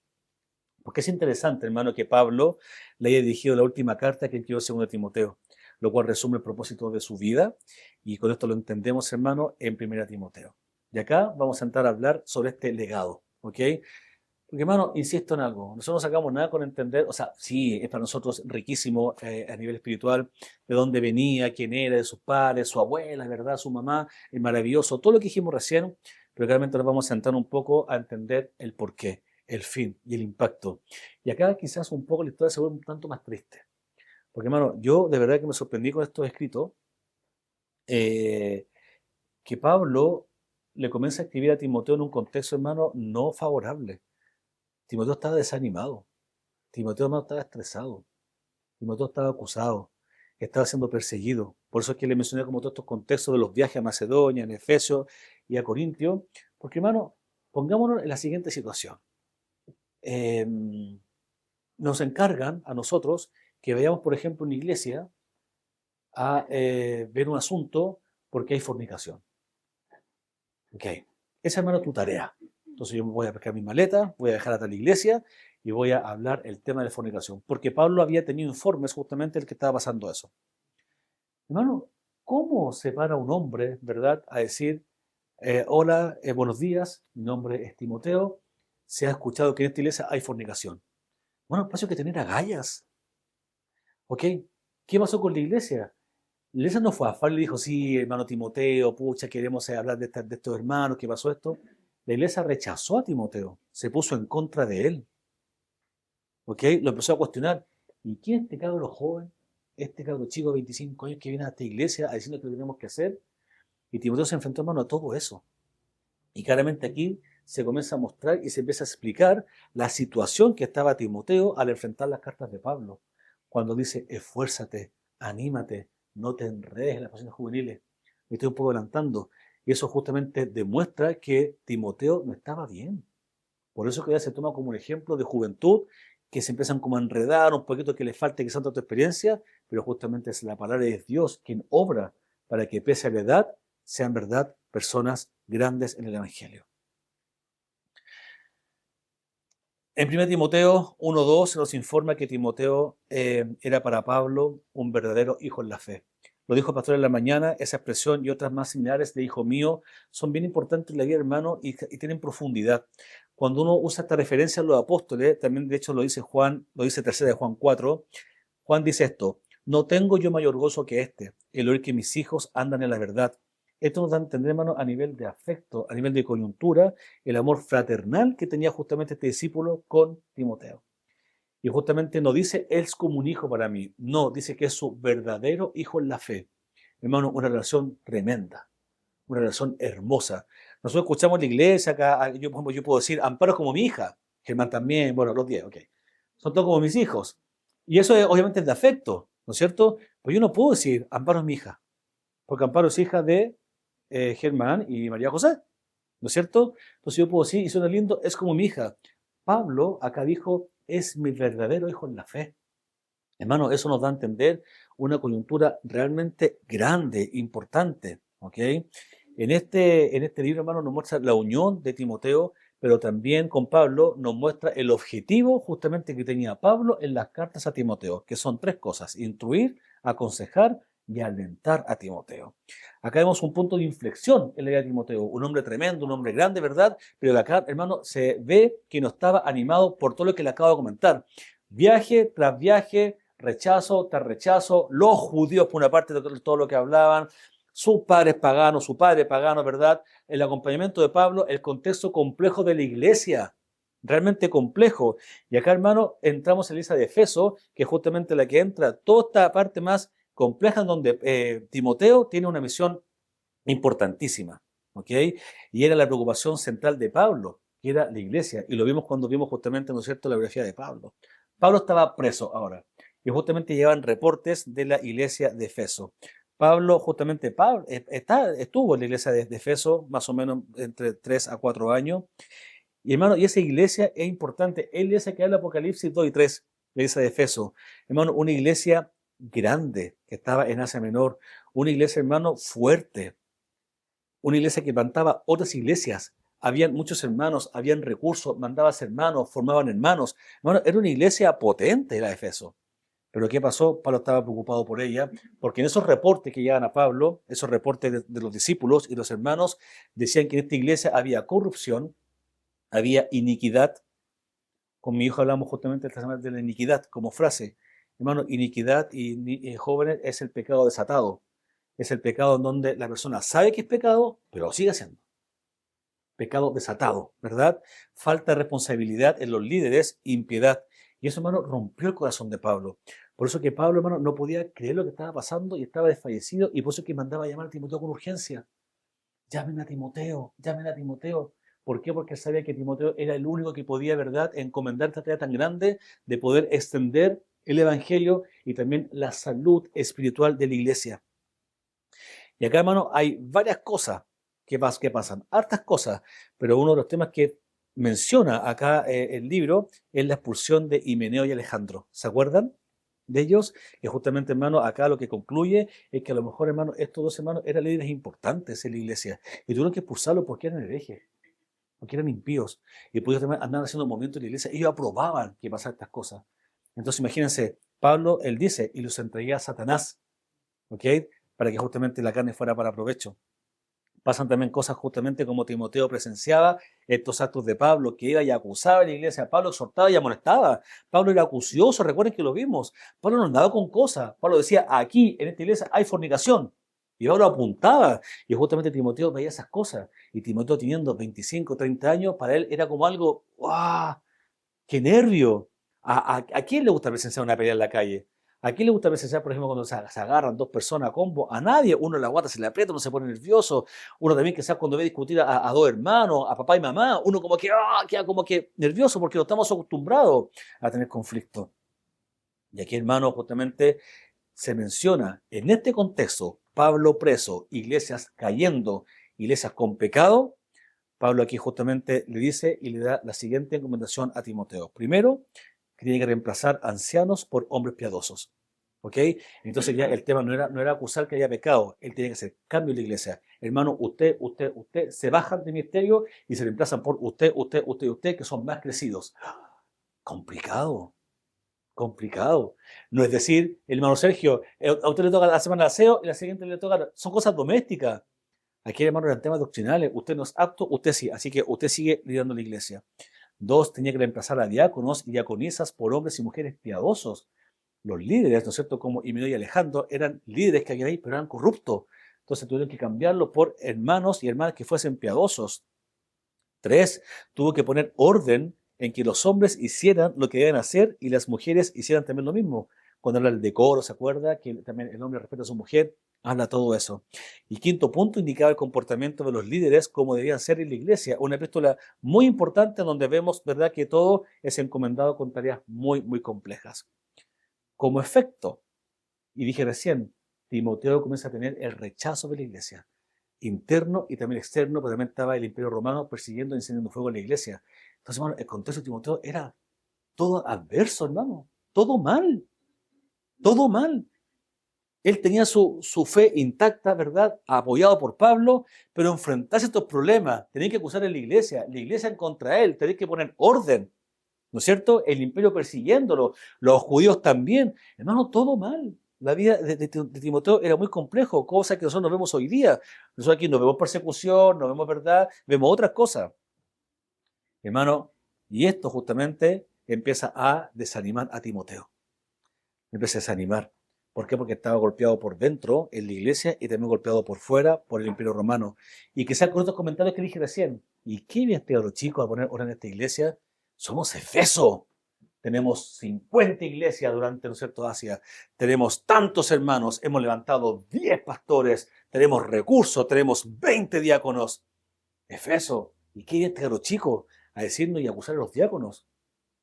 Porque es interesante, hermano, que Pablo le haya dirigido la última carta que escribió 2 Timoteo, lo cual resume el propósito de su vida, y con esto lo entendemos, hermano, en 1 Timoteo. Y acá vamos a entrar a hablar sobre este legado, ¿ok? Porque, hermano, insisto en algo, nosotros no sacamos nada con entender, o sea, sí, es para nosotros riquísimo a nivel espiritual, de dónde venía, quién era, de sus padres, su abuela, ¿verdad?, su mamá, es maravilloso, todo lo que dijimos recién, pero realmente nos vamos a sentar un poco a entender el porqué, el fin y el impacto. Y acá quizás un poco la historia se vuelve un tanto más triste, porque, hermano, yo de verdad que me sorprendí con estos escritos, eh, que Pablo le comienza a escribir a Timoteo en un contexto, hermano, no favorable. Timoteo estaba desanimado. Timoteo no estaba estresado, Timoteo estaba acusado, estaba siendo perseguido. Por eso es que le mencioné como todos estos contextos de los viajes a Macedonia, en Efesios y a Corintio, porque, hermano, pongámonos en la siguiente situación. Eh, Nos encargan a nosotros que vayamos, por ejemplo, en una iglesia a ver un asunto porque hay fornicación. Ok, esa, hermano, es tu tarea. Entonces yo me voy a pescar mis maletas, voy a dejar a tal iglesia y voy a hablar el tema de la fornicación. Porque Pablo había tenido informes justamente del que estaba pasando eso. Hermano, ¿cómo se para un hombre, verdad, a decir, hola, buenos días, mi nombre es Timoteo, se ha escuchado que en esta iglesia hay fornicación? Bueno, el paso que tener agallas. ¿Ok? ¿Qué pasó con la iglesia? La iglesia no fue a afán, le dijo, sí, hermano Timoteo, pucha, queremos hablar de estos hermanos, ¿qué pasó esto? La iglesia rechazó a Timoteo, se puso en contra de él, ¿ok? Lo empezó a cuestionar. ¿Y quién es este cabro joven, este cabro chico de 25 años que viene a esta iglesia a decirnos que lo tenemos que hacer? Y Timoteo se enfrentó, hermano, a todo eso. Y claramente aquí se comienza a mostrar y se empieza a explicar la situación que estaba Timoteo al enfrentar las cartas de Pablo. Cuando dice, esfuérzate, anímate, no te enredes en las pasiones juveniles. Me estoy un poco adelantando. Y eso justamente demuestra que Timoteo no estaba bien. Por eso que ya se toma como un ejemplo de juventud, que se empiezan como a enredar un poquito, que les falta quizás tanta experiencia, pero justamente es la palabra de Dios quien obra para que pese a la edad sean, verdad, personas grandes en el Evangelio. En 1 Timoteo 1:2 se nos informa que Timoteo era para Pablo un verdadero hijo en la fe. lo dijo el pastor en la mañana, esa expresión y otras más similares de hijo mío son bien importantes en la vida, hermano, y tienen profundidad. Cuando uno usa esta referencia a los apóstoles, también de hecho lo dice Juan, lo dice tercera de Juan 4, Juan dice esto: no tengo yo mayor gozo que este, el oír que mis hijos andan en la verdad. Esto nos da a entender, hermano, a nivel de afecto, a nivel de coyuntura, el amor fraternal que tenía justamente este discípulo con Timoteo. Y justamente no dice, él es como un hijo para mí. No, dice que es su verdadero hijo en la fe. Hermano, una relación tremenda, una relación hermosa. Nosotros escuchamos en la iglesia acá, yo, por ejemplo, yo puedo decir, Amparo es como mi hija, Germán también, bueno, los 10, ok. Son todos como mis hijos. Y eso obviamente es de afecto, ¿no es cierto? Pues yo no puedo decir, Amparo es mi hija, porque Amparo es hija de Germán y María José, ¿no es cierto? Entonces yo puedo decir, y suena lindo, es como mi hija. Pablo acá dijo, es mi verdadero hijo en la fe. Hermano, eso nos da a entender una coyuntura realmente grande, importante, ¿ok? En este libro, hermano, nos muestra la unión de Timoteo, pero también con Pablo nos muestra el objetivo justamente que tenía Pablo en las cartas a Timoteo, que son tres cosas: instruir, aconsejar y alentar a Timoteo. Acá vemos un punto de inflexión en la vida de Timoteo, un hombre tremendo, un hombre grande, ¿verdad? Pero acá, hermano, se ve que no estaba animado por todo lo que le acabo de comentar. Viaje tras viaje, rechazo tras rechazo, los judíos por una parte de todo lo que hablaban, sus padres paganos, su padre pagano, ¿verdad? El acompañamiento de Pablo, el contexto complejo de la iglesia, realmente complejo. Y acá, hermano, entramos en la iglesia de Efeso, que es justamente la que entra toda esta parte más compleja en donde Timoteo tiene una misión importantísima, ¿ok? Y era la preocupación central de Pablo, que era la iglesia, y lo vimos cuando vimos justamente, ¿no es cierto?, la biografía de Pablo. Pablo estaba preso ahora, y justamente llevan reportes de la iglesia de Efeso. Pablo, justamente, estuvo en la iglesia de Efeso más o menos entre 3 a 4 años, y hermano, y esa iglesia es importante, es la iglesia que habla Apocalipsis 2 y 3, la iglesia de Efeso. Hermano, una iglesia grande que estaba en Asia Menor, una iglesia, hermano, fuerte, una iglesia que plantaba otras iglesias. Habían muchos hermanos, habían recursos, mandabas hermanos, formaban hermanos. Bueno, era una iglesia potente la de Efeso. Pero ¿qué pasó? Pablo estaba preocupado por ella, porque en esos reportes que llegan a Pablo, esos reportes de los discípulos y los hermanos, decían que en esta iglesia había corrupción, había iniquidad. Con mi hijo hablamos justamente esta semana de la iniquidad como frase. Hermano, iniquidad y jóvenes es el pecado desatado. Es el pecado en donde la persona sabe que es pecado, pero lo sigue haciendo. Pecado desatado, ¿verdad? Falta de responsabilidad en los líderes, impiedad. Y eso, hermano, rompió el corazón de Pablo. Por eso que Pablo, hermano, no podía creer lo que estaba pasando y estaba desfallecido, y por eso que mandaba a llamar a Timoteo con urgencia. Llamen a Timoteo, llamen a Timoteo. ¿Por qué? Porque él sabía que Timoteo era el único que podía, ¿verdad?, encomendar esta tarea tan grande de poder extender el evangelio y también la salud espiritual de la iglesia. Y acá, hermano, hay varias cosas que pasan, hartas cosas, pero uno de los temas que menciona acá el libro es la expulsión de Himeneo y Alejandro. ¿Se acuerdan de ellos? Y justamente, hermano, acá lo que concluye es que a lo mejor, hermano, estos dos hermanos eran líderes importantes en la iglesia y tuvieron que expulsarlos porque eran herejes, porque eran impíos, y por eso también andaban haciendo movimientos en la iglesia. Ellos aprobaban que pasaran estas cosas. Entonces, imagínense, Pablo, él dice, y los entregué a Satanás, ¿ok? Para que justamente la carne fuera para provecho. Pasan también cosas justamente como Timoteo presenciaba estos actos de Pablo, que iba y acusaba a la iglesia. Pablo exhortaba y amonestaba. Pablo era acucioso, recuerden que lo vimos. Pablo no andaba con cosas. Pablo decía, aquí en esta iglesia hay fornicación. Y Pablo apuntaba. Y justamente Timoteo veía esas cosas. Y Timoteo, teniendo 25, 30 años, para él era como algo, ¡guau! ¡Qué nervio! ¿A quién le gusta presenciar una pelea en la calle? ¿A quién le gusta presenciar, por ejemplo, cuando se agarran dos personas a combo? A nadie. Uno en la guata se le aprieta, uno se pone nervioso. Uno también, quizás cuando ve discutir a dos hermanos, a papá y mamá, uno como que queda como que nervioso porque no estamos acostumbrados a tener conflicto. Y aquí, hermano, justamente se menciona en este contexto, Pablo preso, iglesias cayendo, iglesias con pecado. Pablo aquí justamente le dice y le da la siguiente recomendación a Timoteo. Primero, que tiene que reemplazar ancianos por hombres piadosos. ¿Ok? Entonces ya el tema no era acusar que haya pecado, él tiene que hacer cambio en la iglesia. Hermano, usted, se bajan del ministerio y se reemplazan por usted, que son más crecidos. Complicado, complicado. No es decir, el hermano Sergio, a usted le toca la semana de aseo y la siguiente le toca. Son cosas domésticas. Aquí, hermano, eran temas doctrinales. Usted no es apto, usted sí. Así que usted sigue liderando la iglesia. Dos, tenía que reemplazar a diáconos y diaconisas por hombres y mujeres piadosos. Los líderes, ¿no es cierto?, como Himeneo y Alejandro, eran líderes que había ahí, pero eran corruptos. Entonces tuvieron que cambiarlo por hermanos y hermanas que fuesen piadosos. Tres, tuvo que poner orden en que los hombres hicieran lo que deben hacer y las mujeres hicieran también lo mismo. Cuando habla del decoro, ¿se acuerda? Que también el hombre respeta a su mujer, habla todo eso. Y quinto punto, indicaba el comportamiento de los líderes, como debían ser en la iglesia. Una epístola muy importante donde vemos, ¿verdad?, que todo es encomendado con tareas muy, muy complejas. Como efecto, y dije recién, Timoteo comienza a tener el rechazo de la iglesia, interno y también externo, porque también estaba el Imperio Romano persiguiendo y encendiendo fuego en la iglesia. Entonces, hermano, el contexto de Timoteo era todo adverso, hermano, todo mal, todo mal. Él tenía su fe intacta, ¿verdad? Apoyado por Pablo, pero enfrentarse a estos problemas, tenía que acusar a la iglesia en contra de él, tenía que poner orden, ¿no es cierto? El imperio persiguiéndolo, los judíos también. Hermano, todo mal. La vida de Timoteo era muy complejo, cosa que nosotros no vemos hoy día. Nosotros aquí no vemos persecución, no vemos verdad, vemos otras cosas. Hermano, y esto justamente empieza a desanimar a Timoteo. Empieza a desanimar. ¿Por qué? Porque estaba golpeado por dentro en la iglesia y también golpeado por fuera por el imperio romano. Y quizás con estos comentarios que dije recién, ¿y qué viene este los chicos a poner hora en esta iglesia? Somos Efeso. Tenemos 50 iglesias durante, ¿no es cierto?, Asia. Tenemos tantos hermanos, hemos levantado 10 pastores, tenemos recursos, tenemos 20 diáconos. Efeso, ¿y qué viene este caro chico a decirnos y acusar a los diáconos?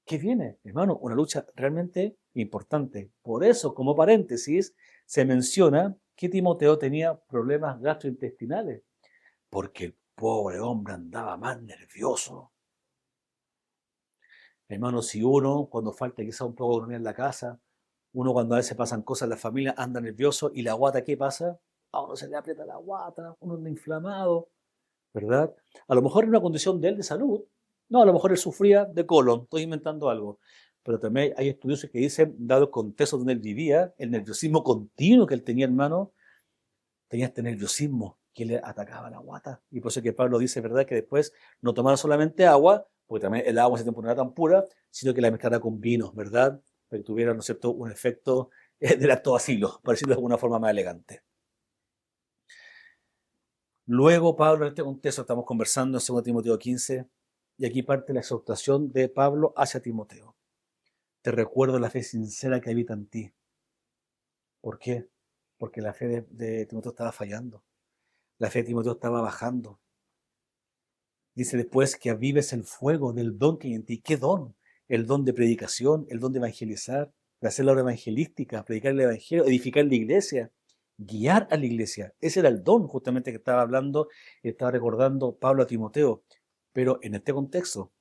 ¿Qué viene, hermano? Una lucha realmente importante. Por eso, como paréntesis, se menciona que Timoteo tenía problemas gastrointestinales, porque el pobre hombre andaba más nervioso. Hermano, si uno, cuando falta quizá un poco de economía en la casa, uno cuando a veces pasan cosas en la familia anda nervioso y la guata, ¿qué pasa? A uno se le aprieta la guata, uno anda inflamado, ¿verdad? A lo mejor en una condición de él de salud, no, a lo mejor él sufría de colon, estoy inventando algo. Pero también hay estudiosos que dicen, dado el contexto donde él vivía, el nerviosismo continuo que él tenía, hermano, tenía este nerviosismo que le atacaba la guata. Y por eso que Pablo dice, ¿verdad?, que después no tomara solamente agua, porque también el agua en ese tiempo no era tan pura, sino que la mezclara con vino, ¿verdad? Para que tuviera, ¿no es cierto?, un efecto de lactobacilo, para decirlo de alguna forma más elegante. Luego, Pablo, en este contexto, estamos conversando en 2 Timoteo 15, y aquí parte la exhortación de Pablo hacia Timoteo. Te recuerdo la fe sincera que habita en ti. ¿Por qué? Porque la fe de Timoteo estaba fallando. La fe de Timoteo estaba bajando. Dice después que avives el fuego del don que hay en ti. ¿Qué don? El don de predicación, el don de evangelizar, de hacer la obra evangelística, predicar el evangelio, edificar la iglesia, guiar a la iglesia. Ese era el don justamente que estaba hablando, estaba recordando Pablo a Timoteo. Pero en este contexto,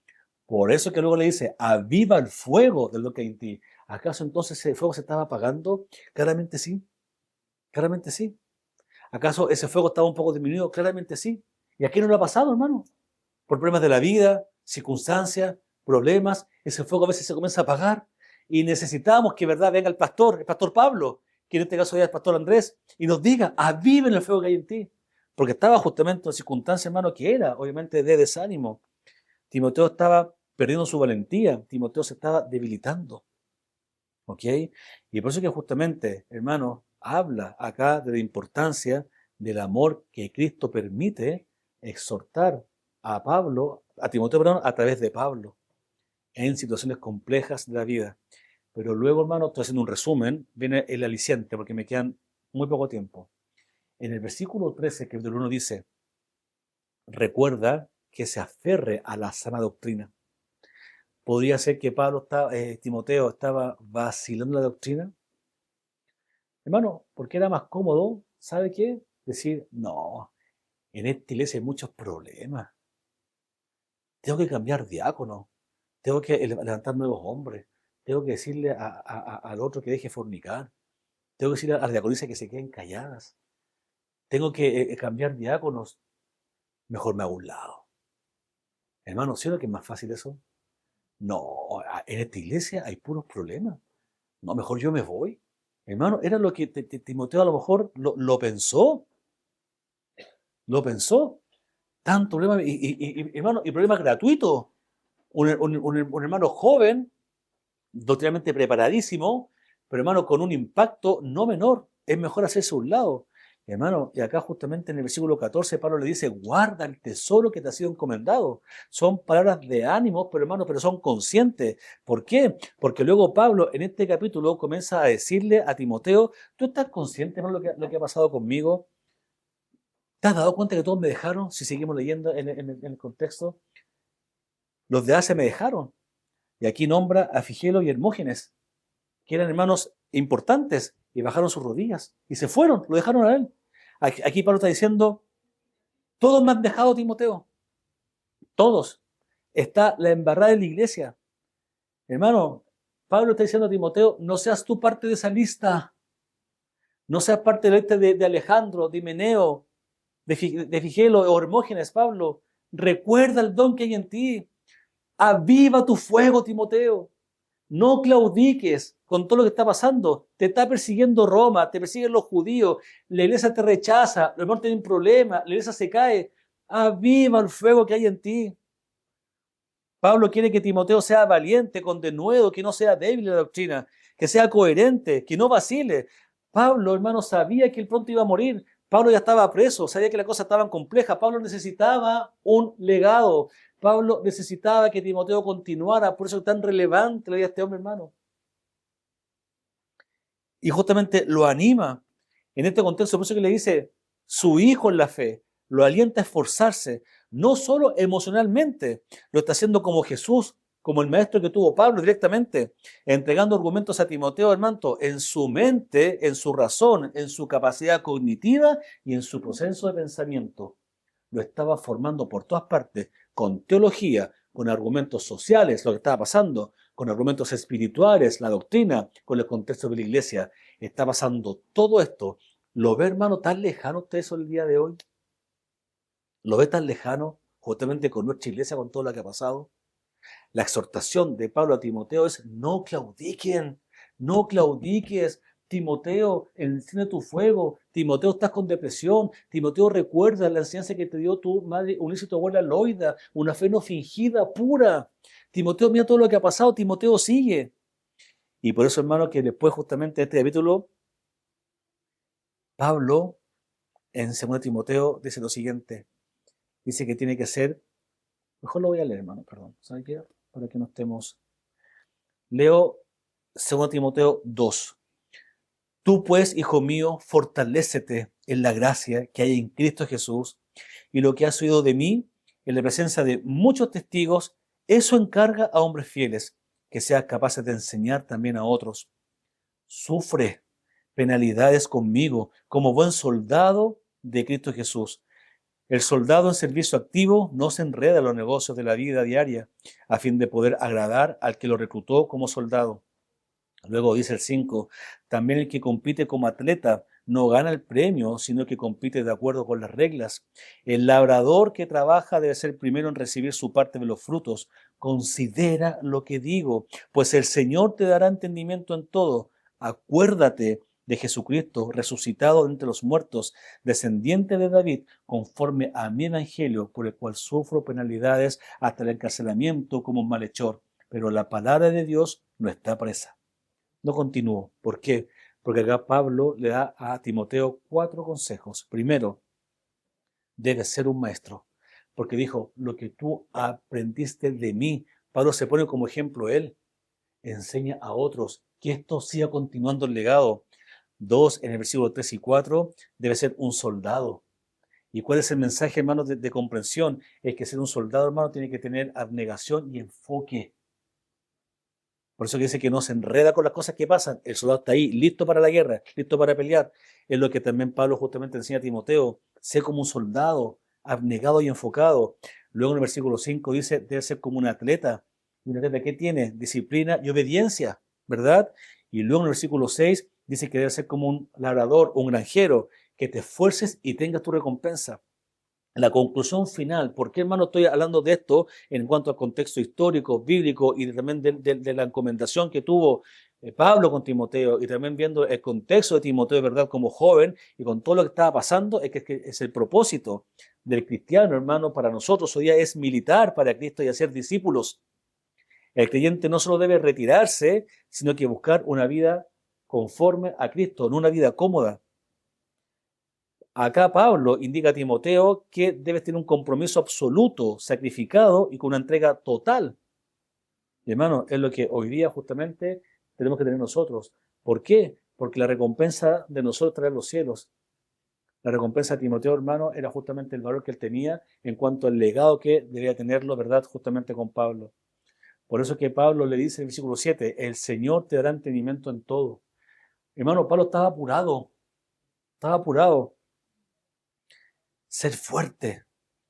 por eso que luego le dice, aviva el fuego del don que hay en ti. ¿Acaso entonces ese fuego se estaba apagando? Claramente sí, claramente sí. ¿Acaso ese fuego estaba un poco disminuido? Claramente sí. ¿Y a qué no lo ha pasado, hermano? Por problemas de la vida, circunstancias, problemas, ese fuego a veces se comienza a apagar y necesitamos que, ¿verdad?, venga el pastor Pablo, que en este caso ya es el pastor Andrés, y nos diga, aviven el fuego que hay en ti. Porque estaba justamente en una circunstancia, hermano, que era obviamente de desánimo. Timoteo estaba perdiendo su valentía, Timoteo se estaba debilitando. ¿Ok? Y por eso que justamente, hermano, habla acá de la importancia del amor que Cristo permite exhortar a Pablo, a Timoteo, perdón, a través de Pablo, en situaciones complejas de la vida. Pero luego, hermano, estoy haciendo un resumen, viene el aliciente, porque me quedan muy poco tiempo. En el versículo 13, que el 1 dice, recuerda que se aferre a la sana doctrina. ¿Podría ser que Timoteo estaba vacilando la doctrina? Hermano, porque era más cómodo, ¿sabe qué? Decir, no, en esta iglesia hay muchos problemas. Tengo que cambiar diácono. Tengo que levantar nuevos hombres. Tengo que decirle al otro que deje fornicar. Tengo que decirle a las diaconisas que se queden calladas. Tengo que cambiar diáconos. Mejor me hago a un lado. Hermano, ¿sí o no que es más fácil eso? No, en esta iglesia hay puros problemas. No, mejor yo me voy. Hermano, era lo que Timoteo a lo mejor lo pensó, lo pensó. Tanto problema, hermano, y problemas gratuitos. Un hermano joven, doctrinalmente preparadísimo, pero hermano, con un impacto no menor. Es mejor hacerse a un lado. Hermano, y acá justamente en el versículo 14, Pablo le dice, guarda el tesoro que te ha sido encomendado. Son palabras de ánimo, pero hermano, pero son conscientes. ¿Por qué? Porque luego Pablo en este capítulo comienza a decirle a Timoteo, ¿tú estás consciente, hermano, lo que ha pasado conmigo? ¿Te has dado cuenta que todos me dejaron? Si seguimos leyendo en el contexto, los de Asia me dejaron. Y aquí nombra a Figelo y Hermógenes, que eran hermanos importantes, y bajaron sus rodillas y se fueron, lo dejaron a él. Aquí Pablo está diciendo, todos me han dejado, Timoteo, todos. Está la embarrada en la iglesia. Hermano, Pablo está diciendo a Timoteo, no seas tú parte de esa lista, no seas parte de la lista de Alejandro, de Himeneo, de Figelo o Hermógenes, Pablo. Recuerda el don que hay en ti. Aviva tu fuego, Timoteo. No claudiques con todo lo que está pasando. Te está persiguiendo Roma, te persiguen los judíos, la iglesia te rechaza, los hermanos tienen problemas, la iglesia se cae. Aviva el fuego que hay en ti. Pablo quiere que Timoteo sea valiente, con denuedo, que no sea débil en la doctrina, que sea coherente, que no vacile. Pablo, hermano, sabía que él pronto iba a morir. Pablo ya estaba preso, sabía que las cosas estaban complejas. Pablo necesitaba un legado. Pablo necesitaba que Timoteo continuara, por eso es tan relevante la vida de este hombre, hermano. Y justamente lo anima en este contexto, por eso que le dice, su hijo en la fe, lo alienta a esforzarse, no solo emocionalmente, lo está haciendo como Jesús, como el maestro que tuvo Pablo directamente, entregando argumentos a Timoteo, hermano, en su mente, en su razón, en su capacidad cognitiva y en su proceso de pensamiento. Lo estaba formando por todas partes, con teología, con argumentos sociales, lo que estaba pasando, con argumentos espirituales, la doctrina, con el contexto de la iglesia. Está pasando todo esto. ¿Lo ve, hermano, tan lejano usted eso el día de hoy? ¿Lo ve tan lejano justamente con nuestra iglesia, con todo lo que ha pasado? La exhortación de Pablo a Timoteo es, no claudiquen, no claudiques. Timoteo, enciende tu fuego. Timoteo, estás con depresión. Timoteo, recuerda la enseñanza que te dio tu madre Eunice y tu abuela Loida, una fe no fingida, pura. Timoteo, mira todo lo que ha pasado. Timoteo, sigue. Y por eso, hermano, que después justamente de este capítulo, Pablo, en 2 Timoteo, dice lo siguiente. Dice que tiene que ser, mejor lo voy a leer, hermano, perdón. ¿Sabe qué? Para que no estemos... Leo 2 Timoteo 2. Tú pues, hijo mío, fortalécete en la gracia que hay en Cristo Jesús, y lo que has oído de mí, en la presencia de muchos testigos, eso encarga a hombres fieles, que sean capaces de enseñar también a otros. Sufre penalidades conmigo como buen soldado de Cristo Jesús. El soldado en servicio activo no se enreda en los negocios de la vida diaria a fin de poder agradar al que lo reclutó como soldado. Luego dice el 5, también el que compite como atleta no gana el premio, sino que compite de acuerdo con las reglas. El labrador que trabaja debe ser primero en recibir su parte de los frutos. Considera lo que digo, pues el Señor te dará entendimiento en todo. Acuérdate de Jesucristo, resucitado de entre los muertos, descendiente de David, conforme a mi evangelio, por el cual sufro penalidades hasta el encarcelamiento como un malhechor. Pero la palabra de Dios no está presa. No continúo. ¿Por qué? Porque acá Pablo le da a Timoteo 4 consejos. Primero, debes ser un maestro. Porque dijo, lo que tú aprendiste de mí. Pablo se pone como ejemplo él. Enseña a otros que esto siga continuando el legado. 2, en el versículo 3 y 4, debe ser un soldado. ¿Y cuál es el mensaje, hermano, de comprensión? Es que ser un soldado, hermano, tiene que tener abnegación y enfoque. Por eso que dice que no se enreda con las cosas que pasan. El soldado está ahí, listo para la guerra, listo para pelear. Es lo que también Pablo justamente enseña a Timoteo. Sé como un soldado, abnegado y enfocado. Luego en el versículo 5 dice, debe ser como un atleta. ¿Y un atleta qué tiene? Disciplina y obediencia, ¿verdad? Y luego en el versículo 6 dice que debe ser como un labrador, un granjero, que te esfuerces y tengas tu recompensa. La conclusión final, ¿por qué, hermano, estoy hablando de esto en cuanto al contexto histórico, bíblico y también de la encomendación que tuvo Pablo con Timoteo y también viendo el contexto de Timoteo, de verdad, como joven y con todo lo que estaba pasando, que es el propósito del cristiano, hermano, para nosotros hoy día es militar para Cristo y hacer discípulos. El creyente no solo debe retirarse, sino que buscar una vida conforme a Cristo, no una vida cómoda. Acá Pablo indica a Timoteo que debes tener un compromiso absoluto, sacrificado y con una entrega total. Y hermano, es lo que hoy día justamente tenemos que tener nosotros. ¿Por qué? Porque la recompensa de nosotros traer los cielos. La recompensa de Timoteo, hermano, era justamente el valor que él tenía en cuanto al legado que debía tenerlo, ¿verdad? Justamente con Pablo. Por eso que Pablo le dice en el versículo 7, el Señor te dará entendimiento en todo. Hermano, Pablo estaba apurado, estaba apurado. Ser fuerte,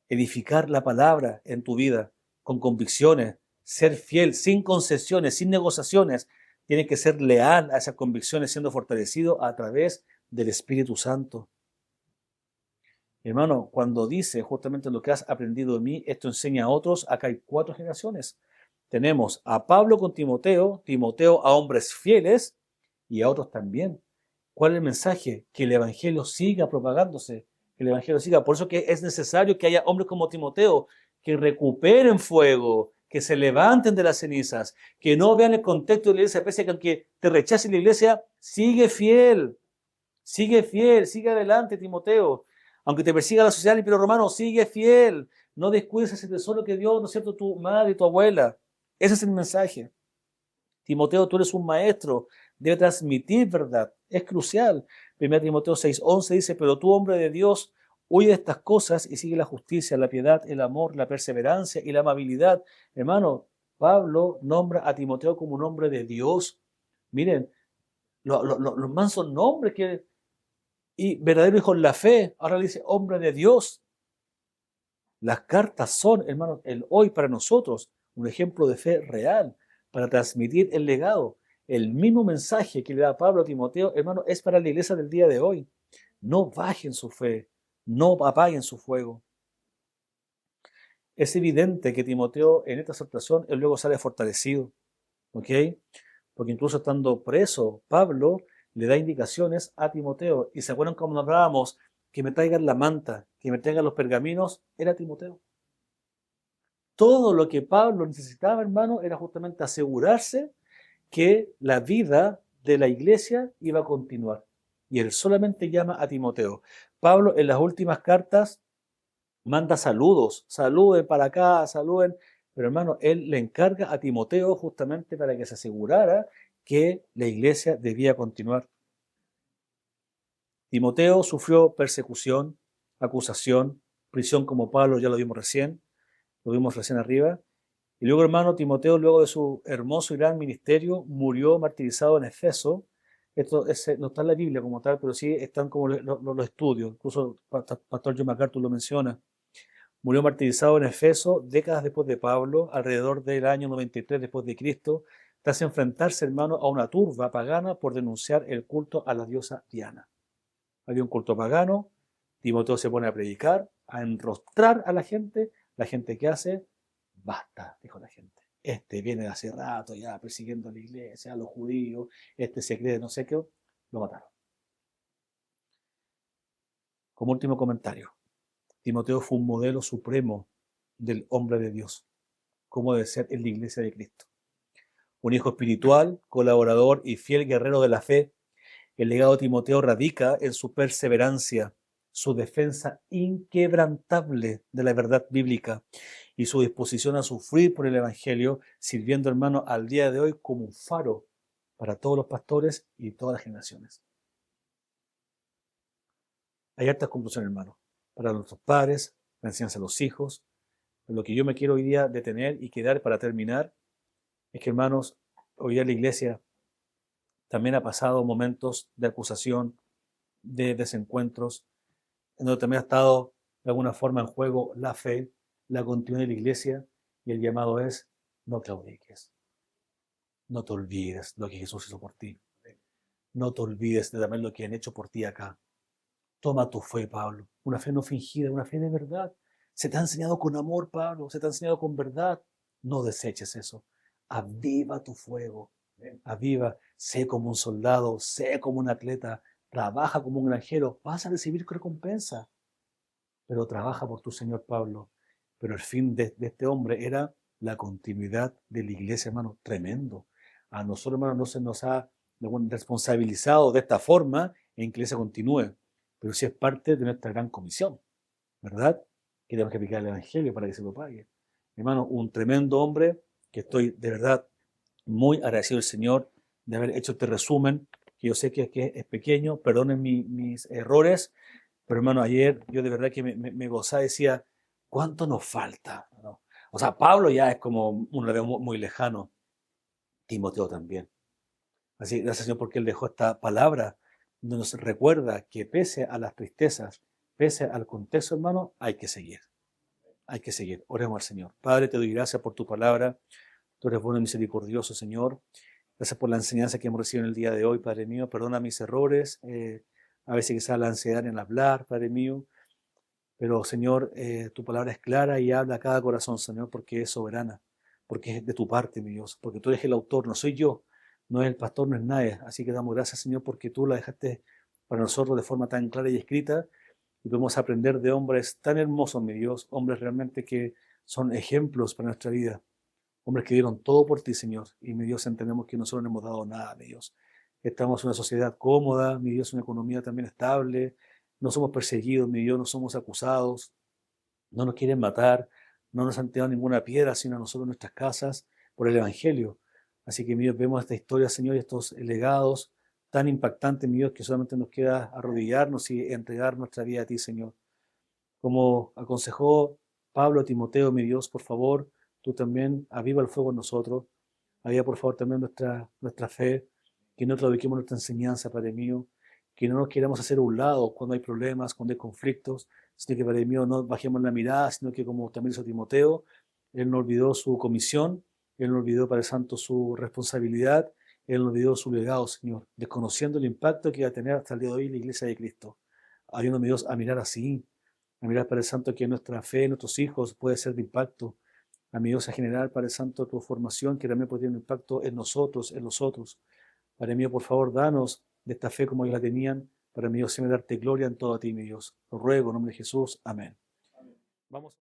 edificar la palabra en tu vida con convicciones, ser fiel, sin concesiones, sin negociaciones. Tienes que ser leal a esas convicciones, siendo fortalecido a través del Espíritu Santo. Hermano, cuando dice justamente lo que has aprendido de mí, esto enseña a otros. Acá hay 4 generaciones. Tenemos a Pablo con Timoteo, Timoteo a hombres fieles y a otros también. ¿Cuál es el mensaje? Que el Evangelio siga propagándose, que el Evangelio siga. Por eso que es necesario que haya hombres como Timoteo que recuperen fuego, que se levanten de las cenizas, que no vean el contexto de la iglesia, pese a que aunque te rechace la iglesia, sigue fiel, sigue adelante, Timoteo. Aunque te persiga la sociedad del Imperio Romano, sigue fiel. No descuides ese tesoro que dio, ¿no es cierto?, tu madre y tu abuela. Ese es el mensaje. Timoteo, tú eres un maestro, debe transmitir verdad. Es crucial. 1 Timoteo 6:11 dice, pero tú, hombre de Dios, huye de estas cosas y sigue la justicia, la piedad, el amor, la perseverancia y la amabilidad. Hermano, Pablo nombra a Timoteo como un hombre de Dios. Miren, los mansos nombres que y verdadero hijo en la fe. Ahora le dice hombre de Dios. Las cartas son, hermanos, el hoy para nosotros un ejemplo de fe real para transmitir el legado. El mismo mensaje que le da Pablo a Timoteo, hermano, es para la iglesia del día de hoy. No bajen su fe, no apaguen su fuego. Es evidente que Timoteo en esta exhortación, él luego sale fortalecido, ¿ok? Porque incluso estando preso, Pablo le da indicaciones a Timoteo. Y se acuerdan cuando hablábamos que me traigan la manta, que me traigan los pergaminos, era Timoteo. Todo lo que Pablo necesitaba, hermano, era justamente asegurarse que la vida de la iglesia iba a continuar. Y él solamente llama a Timoteo. Pablo en las últimas cartas manda saludos, saluden para acá, saluden, pero hermano, él le encarga a Timoteo justamente para que se asegurara que la iglesia debía continuar. Timoteo sufrió persecución, acusación, prisión como Pablo, ya lo vimos recién arriba. Y luego, hermano, Timoteo, luego de su hermoso y gran ministerio, murió martirizado en Efeso. Esto no está en la Biblia como tal, pero sí están como los estudios. Incluso el pastor John MacArthur lo menciona. Murió martirizado en Efeso décadas después de Pablo, alrededor del año 93 después de Cristo, tras enfrentarse, hermano, a una turba pagana por denunciar el culto a la diosa Diana. Había un culto pagano, Timoteo se pone a predicar, a enrostrar a la gente que hace, basta, dijo la gente. Este viene de hace rato ya persiguiendo a la iglesia, a los judíos, este se cree no sé qué, lo mataron. Como último comentario, Timoteo fue un modelo supremo del hombre de Dios, como debe ser en la iglesia de Cristo. Un hijo espiritual, colaborador y fiel guerrero de la fe. El legado de Timoteo radica en su perseverancia, su defensa inquebrantable de la verdad bíblica y su disposición a sufrir por el Evangelio, sirviendo, hermano, al día de hoy como un faro para todos los pastores y todas las generaciones. Hay hartas conclusiones, hermano, para nuestros padres, la enseñanza a los hijos. Pero lo que yo me quiero hoy día detener y quedar para terminar es que, hermanos, hoy día la iglesia también ha pasado momentos de acusación, de desencuentros, en donde también ha estado de alguna forma en juego la fe, la continuidad de la iglesia, y el llamado es: no claudiques, no te olvides lo que Jesús hizo por ti, no te olvides de también lo que han hecho por ti acá. Toma tu fe, Pablo, una fe no fingida, una fe de verdad. Se te ha enseñado con amor, Pablo, se te ha enseñado con verdad. No deseches eso. Aviva tu fuego. Aviva, sé como un soldado, sé como un atleta, trabaja como un granjero, vas a recibir recompensa, pero trabaja por tu Señor Pablo. Pero el fin de este hombre era la continuidad de la iglesia, hermano, tremendo. A nosotros, hermano, no se nos ha responsabilizado de esta forma en que la iglesia continúe, pero sí es parte de nuestra gran comisión, ¿verdad? Que tenemos que aplicar el Evangelio para que se propague. Hermano, un tremendo hombre que estoy de verdad muy agradecido al Señor de haber hecho este resumen, que yo sé que es pequeño, perdonen mis errores, pero hermano, ayer yo de verdad que me gozaba, decía, ¿cuánto nos falta? ¿No? O sea, Pablo ya es como uno lo veo muy lejano, Timoteo también. Así, gracias Señor porque Él dejó esta palabra donde nos recuerda que pese a las tristezas, pese al contexto, hermano, hay que seguir. Hay que seguir. Oremos al Señor. Padre, te doy gracias por tu palabra. Tú eres bueno y misericordioso, Señor. Gracias por la enseñanza que hemos recibido en el día de hoy, Padre mío. Perdona mis errores. A veces quizás la ansiedad en hablar, Padre mío. Pero, Señor, tu palabra es clara y habla a cada corazón, Señor, porque es soberana, porque es de tu parte, mi Dios, porque tú eres el autor, no soy yo, no es el pastor, no es nadie. Así que damos gracias, Señor, porque tú la dejaste para nosotros de forma tan clara y escrita y podemos aprender de hombres tan hermosos, mi Dios, hombres realmente que son ejemplos para nuestra vida, hombres que dieron todo por ti, Señor, y mi Dios entendemos que nosotros no hemos dado nada, mi Dios. Estamos en una sociedad cómoda, mi Dios, una economía también estable, no somos perseguidos, mi Dios, no somos acusados, no nos quieren matar, no nos han tirado ninguna piedra, sino a nosotros en nuestras casas por el Evangelio. Así que, mi Dios, vemos esta historia, Señor, y estos legados tan impactantes, mi Dios, que solamente nos queda arrodillarnos y entregar nuestra vida a ti, Señor. Como aconsejó Pablo a Timoteo, mi Dios, por favor, tú también aviva el fuego en nosotros. Aviva, por favor, también nuestra fe, que no claudiquemos nuestra enseñanza, Padre mío, que no nos queramos hacer a un lado cuando hay problemas, cuando hay conflictos, sino que, Padre mío, no bajemos la mirada, sino que, como también hizo Timoteo, él no olvidó su comisión, él no olvidó, Padre Santo, su responsabilidad, él no olvidó su legado, Señor, desconociendo el impacto que iba a tener hasta el día de hoy la iglesia de Cristo. Ayúdanos, mi Dios, a mirar así, a mirar, Padre Santo, que nuestra fe en nuestros hijos puede ser de impacto. A mi Dios, a generar, Padre Santo, tu formación, que también puede tener un impacto en nosotros, en los otros. Padre mío, por favor, danos de esta fe como ellos la tenían. Para mi Dios, siempre darte gloria en todo a ti, mi Dios. Lo ruego en nombre de Jesús. Amén. Vamos.